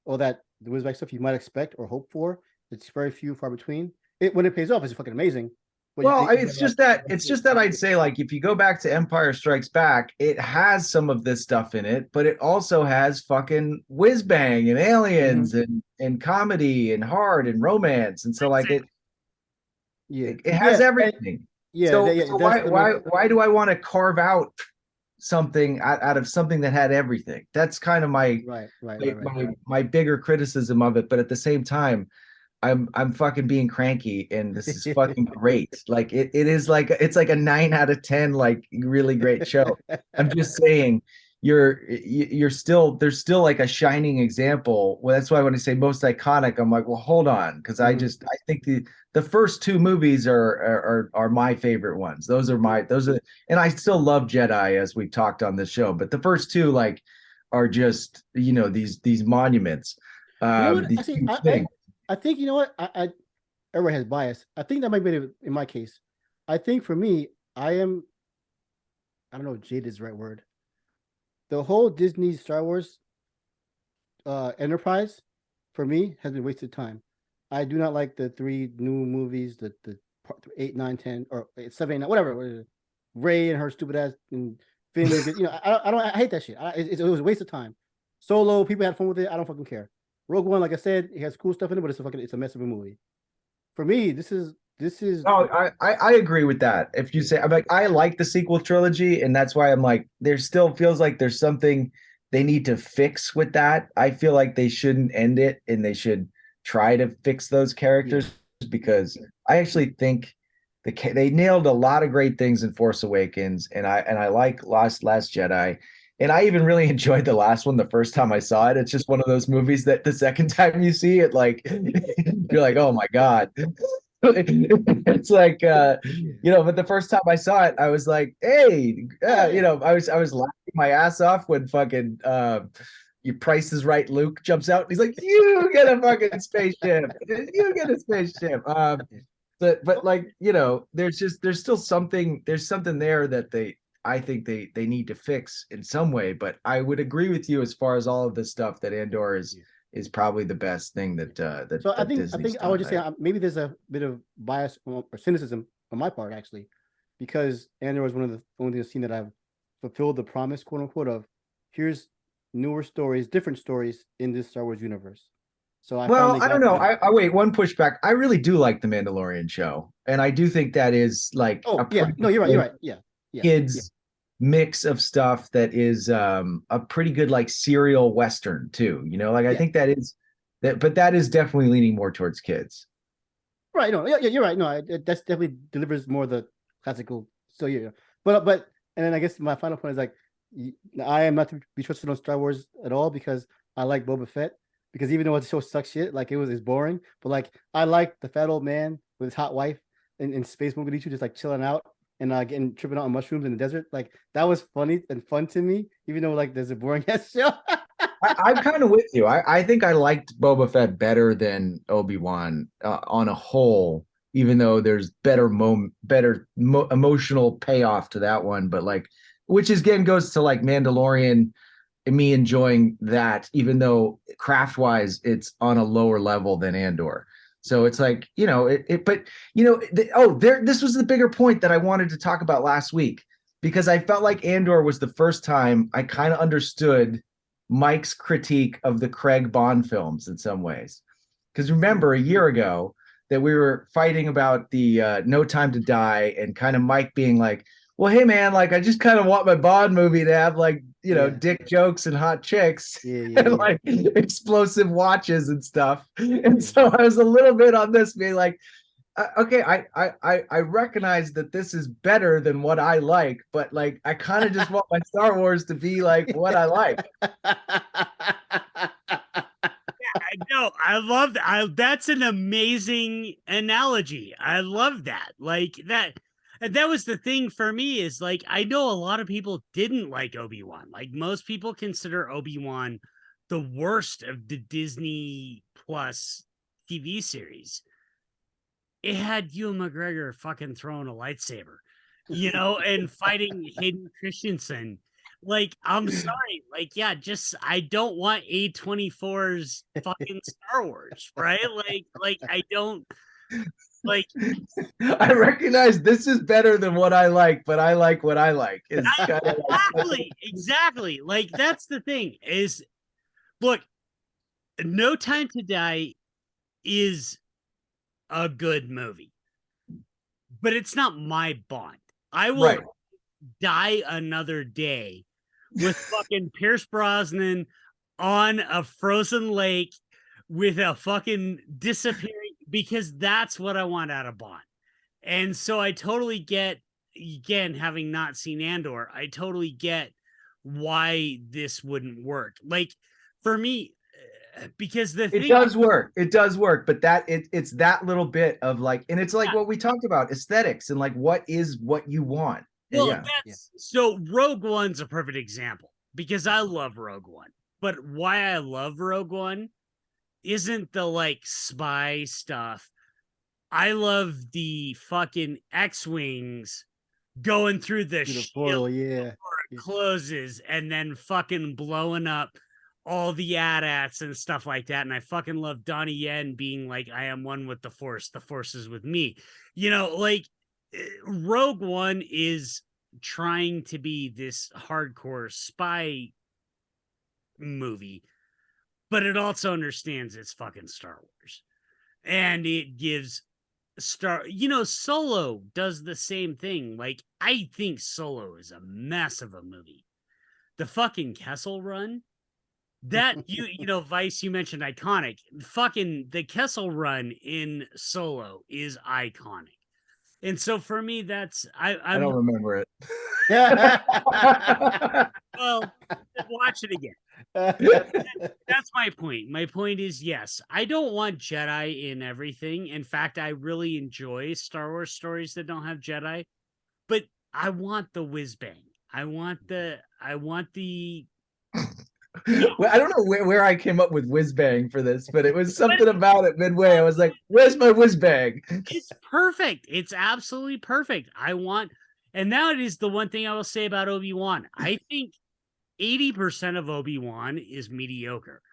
all that the whiz stuff you might expect or hope for, it's very few, far between. When it pays off, it's fucking amazing. But Well, it's just that I'd say like if you go back to Empire Strikes Back, it has some of this stuff in it, but it also has fucking whiz bang and aliens and comedy and heart and romance, and so like it has everything. So why do I want to carve out something out of something that had everything? That's kind of my my bigger criticism of it, but at the same time I'm fucking being cranky and this is fucking great. Like it is like it's like a 9 out of 10, like really great show. I'm just saying you're still there's still like a shining example. Well, that's why when I say most iconic, I'm like, well, hold on, because I think the first two movies are my favorite ones. Those are and I still love Jedi as we talked on this show, but the first two like are just these monuments. These huge things. I think everyone has bias. I think that might be in my case. I think for me, I don't know if jade is the right word. The whole Disney Star Wars enterprise for me has been wasted time. I do not like the 3 new movies, the 8, 9, 10, or 7, 8, 9, whatever. Ray and her stupid ass and Finn. I hate that shit. It was a waste of time. Solo, people had fun with it. I don't fucking care. Rogue One, like I said, it has cool stuff in it, but it's a mess of a movie. For me, this is Oh, I agree with that. If you say, I'm like, I like the sequel trilogy, and that's why I'm like, there still feels like there's something they need to fix with that. I feel like they shouldn't end it, and they should try to fix those characters because I actually think they nailed a lot of great things in Force Awakens, and I like Last Jedi. And I even really enjoyed the last one the first time I saw it. It's just one of those movies that the second time you see it, like you're like, oh my God. It's like but the first time I saw it, I was like, hey, I was laughing my ass off when fucking your Price is Right Luke jumps out and he's like, you get a fucking spaceship. You get a spaceship. But like, there's still something there that I think they need to fix in some way. But I would agree with you as far as all of this stuff that Andor is probably the best thing that So I think Disney's I would done. just say maybe there's a bit of bias or cynicism on my part actually, because Andor was one of the only things I've seen that I've fulfilled the promise, quote unquote, of here's newer stories, different stories in this Star Wars universe. So I Well, finally I don't got know. that. I wait, one pushback. I really do like the Mandalorian show, and I do think that is like Oh a yeah, pretty no, you're right. good You're right. Yeah. kids mix of stuff that is a pretty good like serial western too. Like I Yeah. think that is that, but that is definitely leaning more towards kids. Right. No, yeah, you're right. No, that's definitely delivers more the classical. So yeah, but and then I guess my final point is like I am not to be trusted on Star Wars at all because I like Boba Fett because even though the show sucks shit, like it's boring, but like I like the fat old man with his hot wife in Space Mogadishu just like chilling out and getting tripping out on mushrooms in the desert. Like that was funny and fun to me, even though like there's a boring ass show. I'm kind of with you. I think I liked Boba Fett better than Obi-Wan on a whole, even though there's better emotional payoff to that one. But like, which is, again goes to like Mandalorian and me enjoying that, even though craft wise it's on a lower level than Andor. So it's like, this was the bigger point that I wanted to talk about last week because I felt like Andor was the first time I kind of understood Mike's critique of the Craig Bond films in some ways. Because remember a year ago that we were fighting about the No Time to Die and kind of Mike being like, well, hey man, like I just kind of want my Bond movie to have like, dick jokes and hot chicks and like explosive watches and stuff. And so I was a little bit on this being like, okay, I recognize that this is better than what I like, but like I kind of just want my Star Wars to be like what I like. I know. I love that. That's an amazing analogy. I love that. Like that. And that was the thing for me is like, I know a lot of people didn't like Obi-Wan. Like most people consider Obi-Wan the worst of the Disney Plus TV series. It had Ewan McGregor fucking throwing a lightsaber, and fighting Hayden Christensen. Like, I'm sorry. Like, yeah, just I don't want A24's fucking Star Wars, right? Like I don't like I recognize this is better than what I like, but I like what I like. It's kind of exactly. Like that's the thing is look, No Time to Die is a good movie, but it's not my Bond. I will die another day with fucking Pierce Brosnan on a frozen lake with a fucking disappearing because that's what I want out of Bond. And so I totally get, again, having not seen Andor, I totally get why this wouldn't work. Like for me, because it does work, but it's that little bit of like, and it's like what we talked about, aesthetics and like what you want. Well, so Rogue One's a perfect example because I love Rogue One, but why I love Rogue One isn't the like spy stuff. I love the fucking X-Wings going through the shield portal, before it closes and then fucking blowing up all the AT-ATs and stuff like that. And I fucking love Donnie Yen being like, I am one with the Force is with me. You know, like Rogue One is trying to be this hardcore spy movie, but it also understands it's fucking Star Wars. And it gives Solo does the same thing. Like, I think Solo is a mess of a movie. The fucking Kessel Run, that Vice, you mentioned iconic. Fucking the Kessel Run in Solo is iconic. And so for me, that's I don't remember it. well, watch it again. That's my point. My point is, yes, I don't want Jedi in everything. In fact, I really enjoy Star Wars stories that don't have Jedi, but I want the whiz bang. I want the Well, I don't know where I came up with whiz bang for this, but it was something about it midway. I was like, where's my whiz bang? It's perfect. It's absolutely perfect. And now it is the one thing I will say about Obi-Wan. I think 80% of Obi-Wan is mediocre.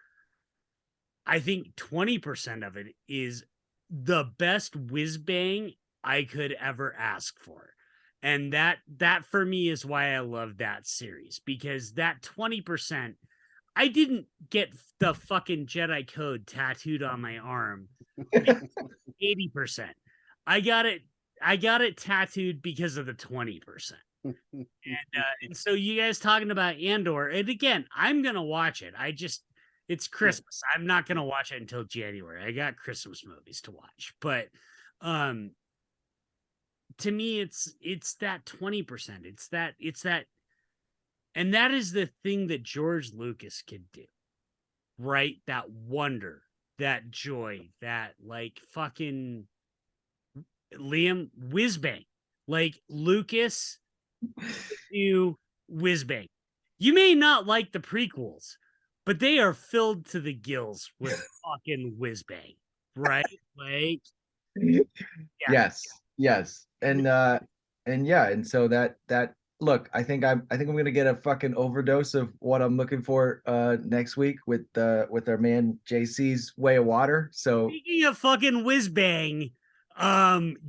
I think 20% of it is the best whiz bang I could ever ask for. And that for me is why I love that series, because that 20%, I didn't get the fucking Jedi code tattooed on my arm. 80%. I got it tattooed because of the 20%. And so you guys talking about Andor, and again, I'm gonna watch it. It's Christmas. I'm not gonna watch it until January. I got Christmas movies to watch, but to me, it's that 20%. It's that, and that is the thing that George Lucas could do, right? That wonder, that joy, that like fucking Liam whizbang, like Lucas. You whizbang. You may not like the prequels, but they are filled to the gills with fucking whizbang, right? Like, yes, and yeah, and so that look, I think I'm gonna get a fucking overdose of what I'm looking for next week with our man JC's Way of Water. So speaking of fucking whizbang,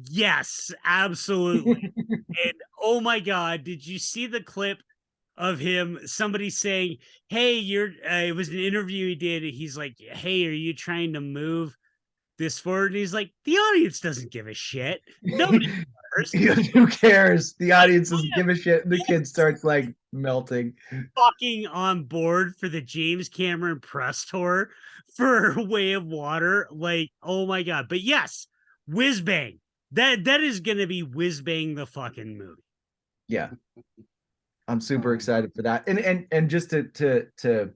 yes, absolutely. And oh my god, did you see the clip of him, somebody saying, hey, it was an interview he did, he's like, hey, are you trying to move this forward? And he's like, the audience doesn't give a shit. Nobody cares. Who cares? The audience doesn't give a shit. The kid starts like melting. Fucking on board for the James Cameron press tour for Way of Water. Like, oh my god. But yes, whiz bang. That is gonna be whiz bang the fucking movie. Yeah. I'm super excited for that. And just to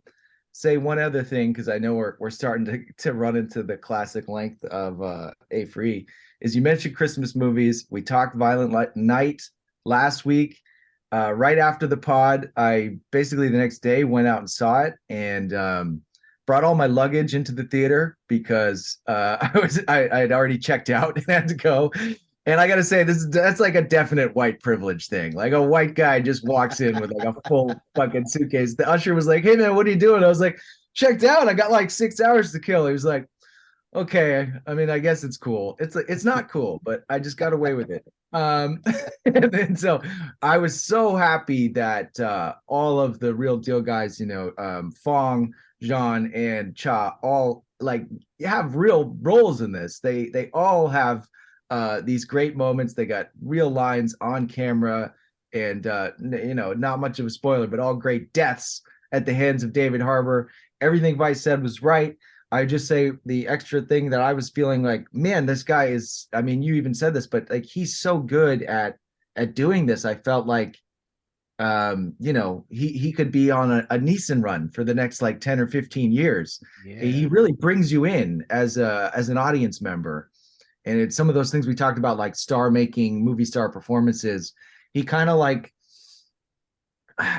say one other thing, because I know we're starting to run into the classic length of A Free, is you mentioned Christmas movies. We talked Violent Night last week. Right after the pod, I basically the next day went out and saw it, and brought all my luggage into the theater because I had already checked out and had to go. And I got to say, that's like a definite white privilege thing. Like a white guy just walks in with like a full fucking suitcase. The usher was like, hey man, what are you doing? I was like, checked out. I got like 6 hours to kill. He was like, okay. I mean, I guess it's cool. It's not cool, but I just got away with it. And so I was so happy that all of the real deal guys, Fong, Jean, and Cha all like have real roles in this. They all have these great moments. They got real lines on camera, and not much of a spoiler, but all great deaths at the hands of David Harbour. Everything Vyce said was right. I just say the extra thing that I was feeling like, man, this guy is, I mean, you even said this, but like he's so good at doing this. I felt like he could be on a Neeson run for the next like 10 or 15 years. Yeah. He really brings you in as an audience member. And it's some of those things we talked about, like star making, movie star performances. He kind of like,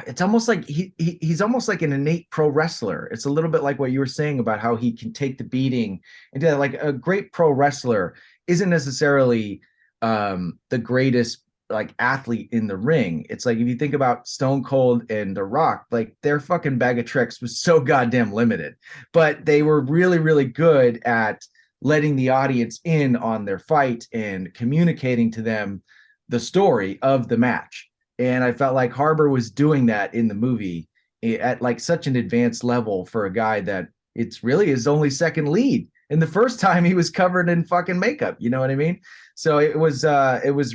it's almost like he's almost like an innate pro wrestler. It's a little bit like what you were saying about how he can take the beating and do that. Like a great pro wrestler isn't necessarily the greatest like athlete in the ring. It's like if you think about Stone Cold and The Rock, like their fucking bag of tricks was so goddamn limited, but they were really, really good at letting the audience in on their fight and communicating to them the story of the match. And I felt like Harbor was doing that in the movie at like such an advanced level for a guy that it's really his only second lead. And the first time he was covered in fucking makeup, you know what I mean? So it was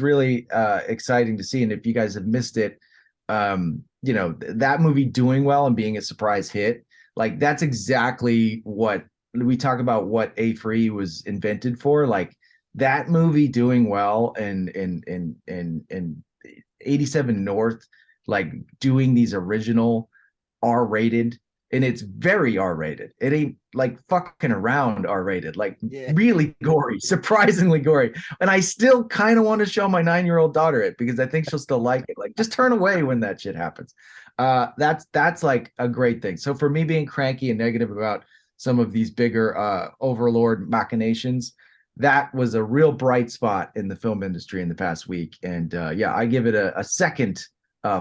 really exciting to see. And if you guys have missed it, you know, that movie doing well and being a surprise hit, like that's exactly what we talk about, what A3 was invented for. Like that movie doing well and 87 North, like doing these original R-rated, and it's very R-rated. It ain't like fucking around R-rated, like really gory, surprisingly gory. And I still kind of want to show my 9-year-old daughter it because I think she'll still like it. Like just turn away when that shit happens. That's like a great thing. So for me being cranky and negative about some of these bigger overlord machinations, that was a real bright spot in the film industry in the past week. And yeah, I give it a second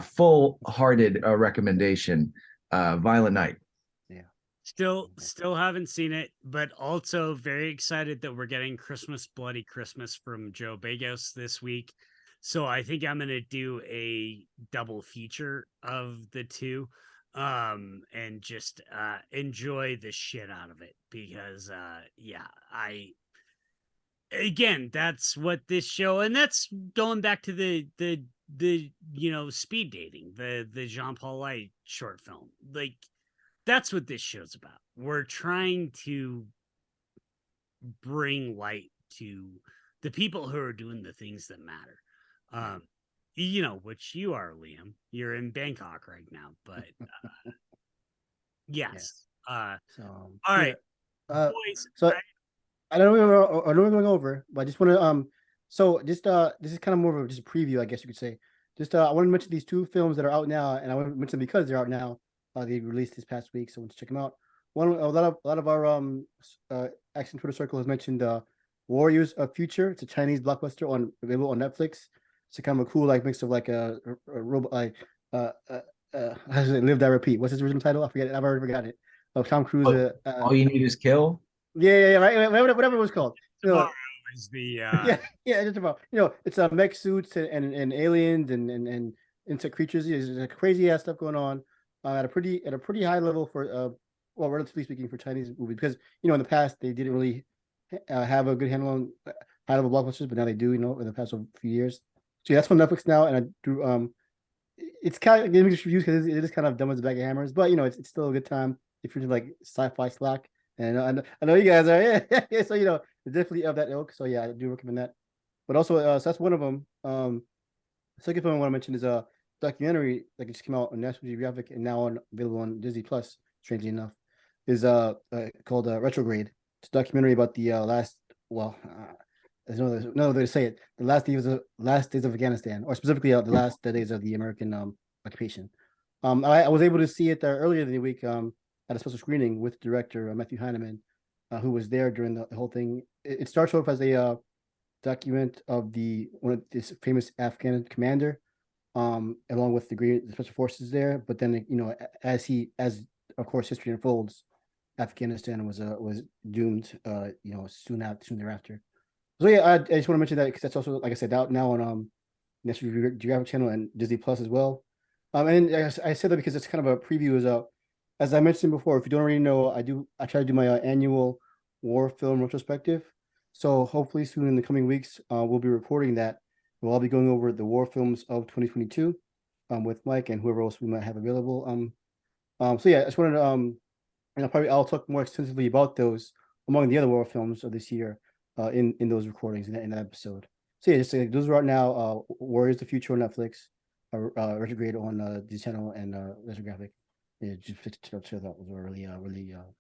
full-hearted recommendation. Violent Night. Still haven't seen it, but also very excited that we're getting Christmas Bloody Christmas from Joe Begos this week. So I think I'm gonna do a double feature of the two, and just enjoy the shit out of it because yeah, again, that's what this show, and that's going back to the you know, speed dating, the Jean Paul Light short film. Like that's what this show's about. We're trying to bring light to the people who are doing the things that matter. You know, which you are, Liam. You're in Bangkok right now, but yes. So All right, boys. So I know we're going over, but I just want to so just this is kind of more of just a preview, I guess you could say. Just I want to mention these two films that are out now, and I want to mention them because they're out now. They released this past week, so let's check them out. One, a lot of our Action Twitter circle has mentioned Warriors of Future. It's a Chinese blockbuster available on Netflix. It's a kind of a cool like mix of like a robot like how does it live, die, repeat. What's his original title? I forget. I've already forgotten it. Of Tom Cruise. All You Need Is Kill. Yeah, right. Whatever it was called. Tomorrow is the yeah, just about. You know, it's mech suits and aliens and insect creatures. There's crazy ass stuff going on at a pretty high level for well, relatively speaking, for Chinese movies, because you know in the past they didn't really have a good handle on high level blockbusters, but now they do. You know, in the past few years. So yeah, that's on Netflix now, and I do it's kind of giving mixed reviews because it is kind of dumb as a bag of hammers, but you know it's still a good time if you're like sci-fi slack. And I know you guys are, yeah. So you know, it's definitely of that ilk. So yeah, I do recommend that. But also, so that's one of them. Second film I want to mention is a documentary that just came out on National Geographic and now available on Disney Plus. Strangely enough, is called Retrograde. It's a documentary about the last. Well, there's no way to say it. The last days of Afghanistan, or specifically the last days of the American occupation. I was able to see it earlier in the week. At a special screening with director Matthew Heineman, who was there during the whole thing. It starts off as a document of one of this famous Afghan commander, along with the special forces there. But then you know, as of course history unfolds, Afghanistan was doomed. You know, soon thereafter. So yeah, I just want to mention that because that's also, like I said, out now on National Geographic Channel and Disney Plus as well. And I said that because it's kind of a preview as I mentioned before, if you don't already know, I try to do my annual war film retrospective. So hopefully soon in the coming weeks, we'll be recording that. We'll all be going over the war films of 2022 with Mike and whoever else we might have available. So yeah, I just wanted to and I'll talk more extensively about those among the other war films of this year in those recordings in that episode. So yeah, just those are out now. Warriors of the Future on Netflix, Retrograde on the channel and Retrographic. Yeah, just that was a really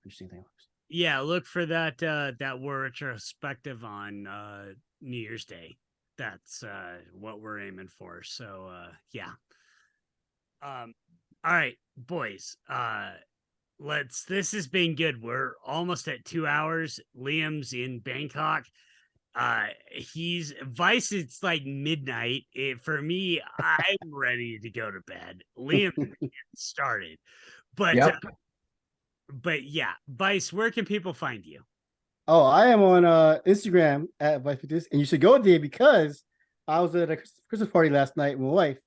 interesting thing. Yeah, look for that war retrospective on New Year's Day. That's what we're aiming for. So yeah. All right, boys. This has been good. We're almost at 2 hours. Liam's in Bangkok. He's Vice. It's like midnight. For me, I'm ready to go to bed. Liam started, but Yep. yeah, Vice. Where can people find you? Oh, I am on Instagram at Vyce Fitness, and you should go there because I was at a Christmas party last night with my wife,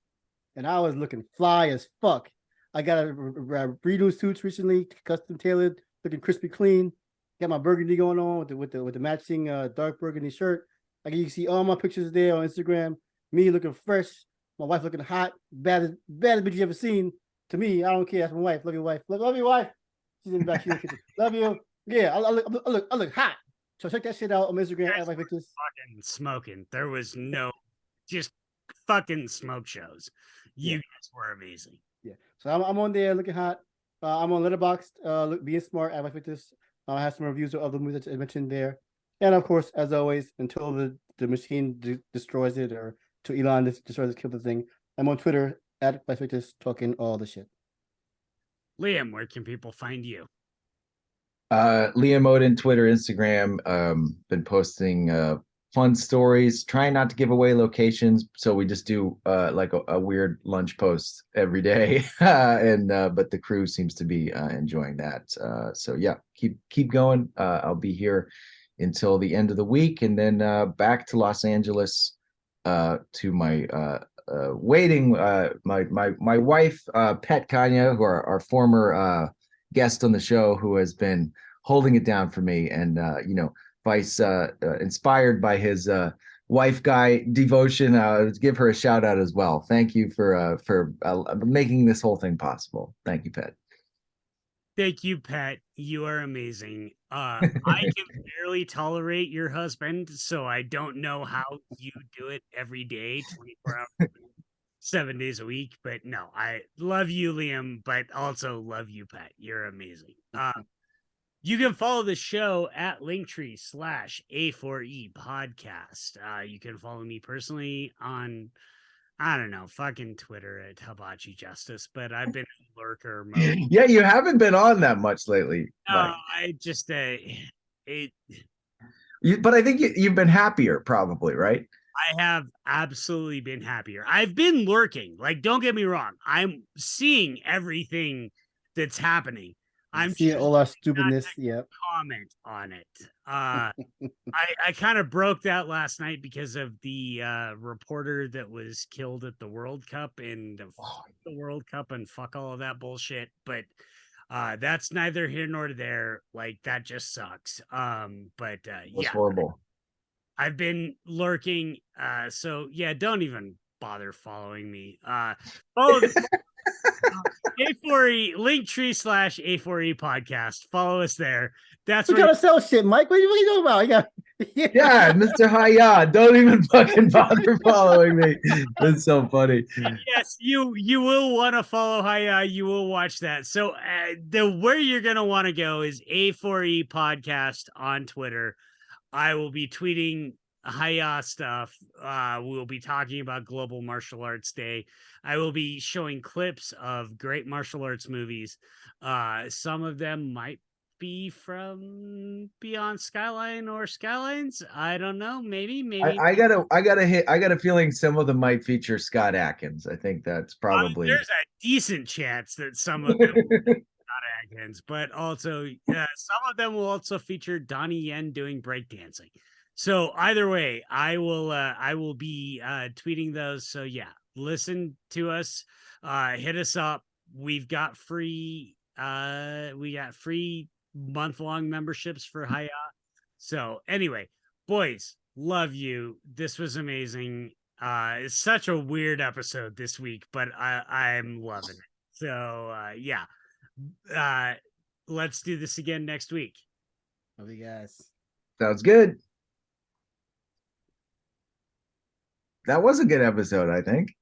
and I was looking fly as fuck. I got a redo suits recently, custom tailored, looking crispy clean. Got my burgundy going on with the matching dark burgundy shirt. Like you can see all my pictures there on Instagram. Me looking fresh, my wife looking hot, bad as bitch you ever seen. To me, I don't care. That's my wife. Love your wife. Love your wife. She's in the back. She's in the kitchen. Love you. Yeah, I look hot. So check that shit out on Instagram at Vyce Fitness. Fucking smoking. There was no just fucking smoke shows. You guys were amazing. Yeah. So I'm on there looking hot. I'm on Letterboxd, being smart at Vyce Fitness. I have some reviews of other movies that I mentioned there. And of course, as always, until the machine destroys it or till Elon destroys it, kill the thing, I'm on Twitter at Vyce Fitness talking all the shit. Liam, where can people find you? Liam Odin, Twitter, Instagram. Been posting fun stories, trying not to give away locations, so we just do like a weird lunch post every day. And but the crew seems to be enjoying that. So yeah, keep going. I'll be here until the end of the week, and then back to Los Angeles to my waiting my wife, Pet Kanya, who are our former guest on the show, who has been holding it down for me. And Vyce, inspired by his wife guy devotion, give her a shout out as well. Thank you for making this whole thing possible. Thank you, Pet. Thank you, Pat. You are amazing. I can barely tolerate your husband, so I don't know how you do it every day, 24 hours, 7 days a week. But no, I love you, Liam, but also love you, Pat. You're amazing. You can follow the show at Linktree/A4E podcast. You can follow me personally on, I don't know, fucking Twitter at Hibachi Justice, but I've been in lurker mode. Yeah, you haven't been on that much lately. No, I just but I think you've been happier, probably, right? I have absolutely been happier. I've been lurking. Like, don't get me wrong. I'm seeing everything that's happening. I'm seeing all our stupidness. Yep. Comment on it. I kind of broke that last night because of the reporter that was killed at the World Cup and the World Cup and fuck all of that bullshit. But that's neither here nor there. Like, that just sucks. But yeah, horrible. I've been lurking. So yeah, don't even bother following me. A4E Linktree/A4E podcast. Follow us there. That's we gotta sell shit, Mike. What are you talking about? Yeah, Mr. Hiya, don't even fucking bother following me. That's so funny. Yes, you will want to follow Hiya. You will watch that. So where you're gonna want to go is A4E podcast on Twitter. I will be tweeting Hiya stuff. We'll be talking about Global Martial Arts Day. I will be showing clips of great martial arts movies. Some of them might be from Beyond Skyline or Skylines. I don't know. Maybe. I got a feeling some of them might feature Scott Adkins. I think that's probably there's a decent chance that some of them Scott Adkins, but also some of them will also feature Donnie Yen doing breakdancing. So either way, I will be tweeting those. So yeah, listen to us, hit us up. We've got free month-long memberships for Hiya. So anyway, boys, love you. This was amazing. It's such a weird episode this week, but I'm loving it. So yeah. Let's do this again next week. Love you guys. Sounds good. That was a good episode, I think.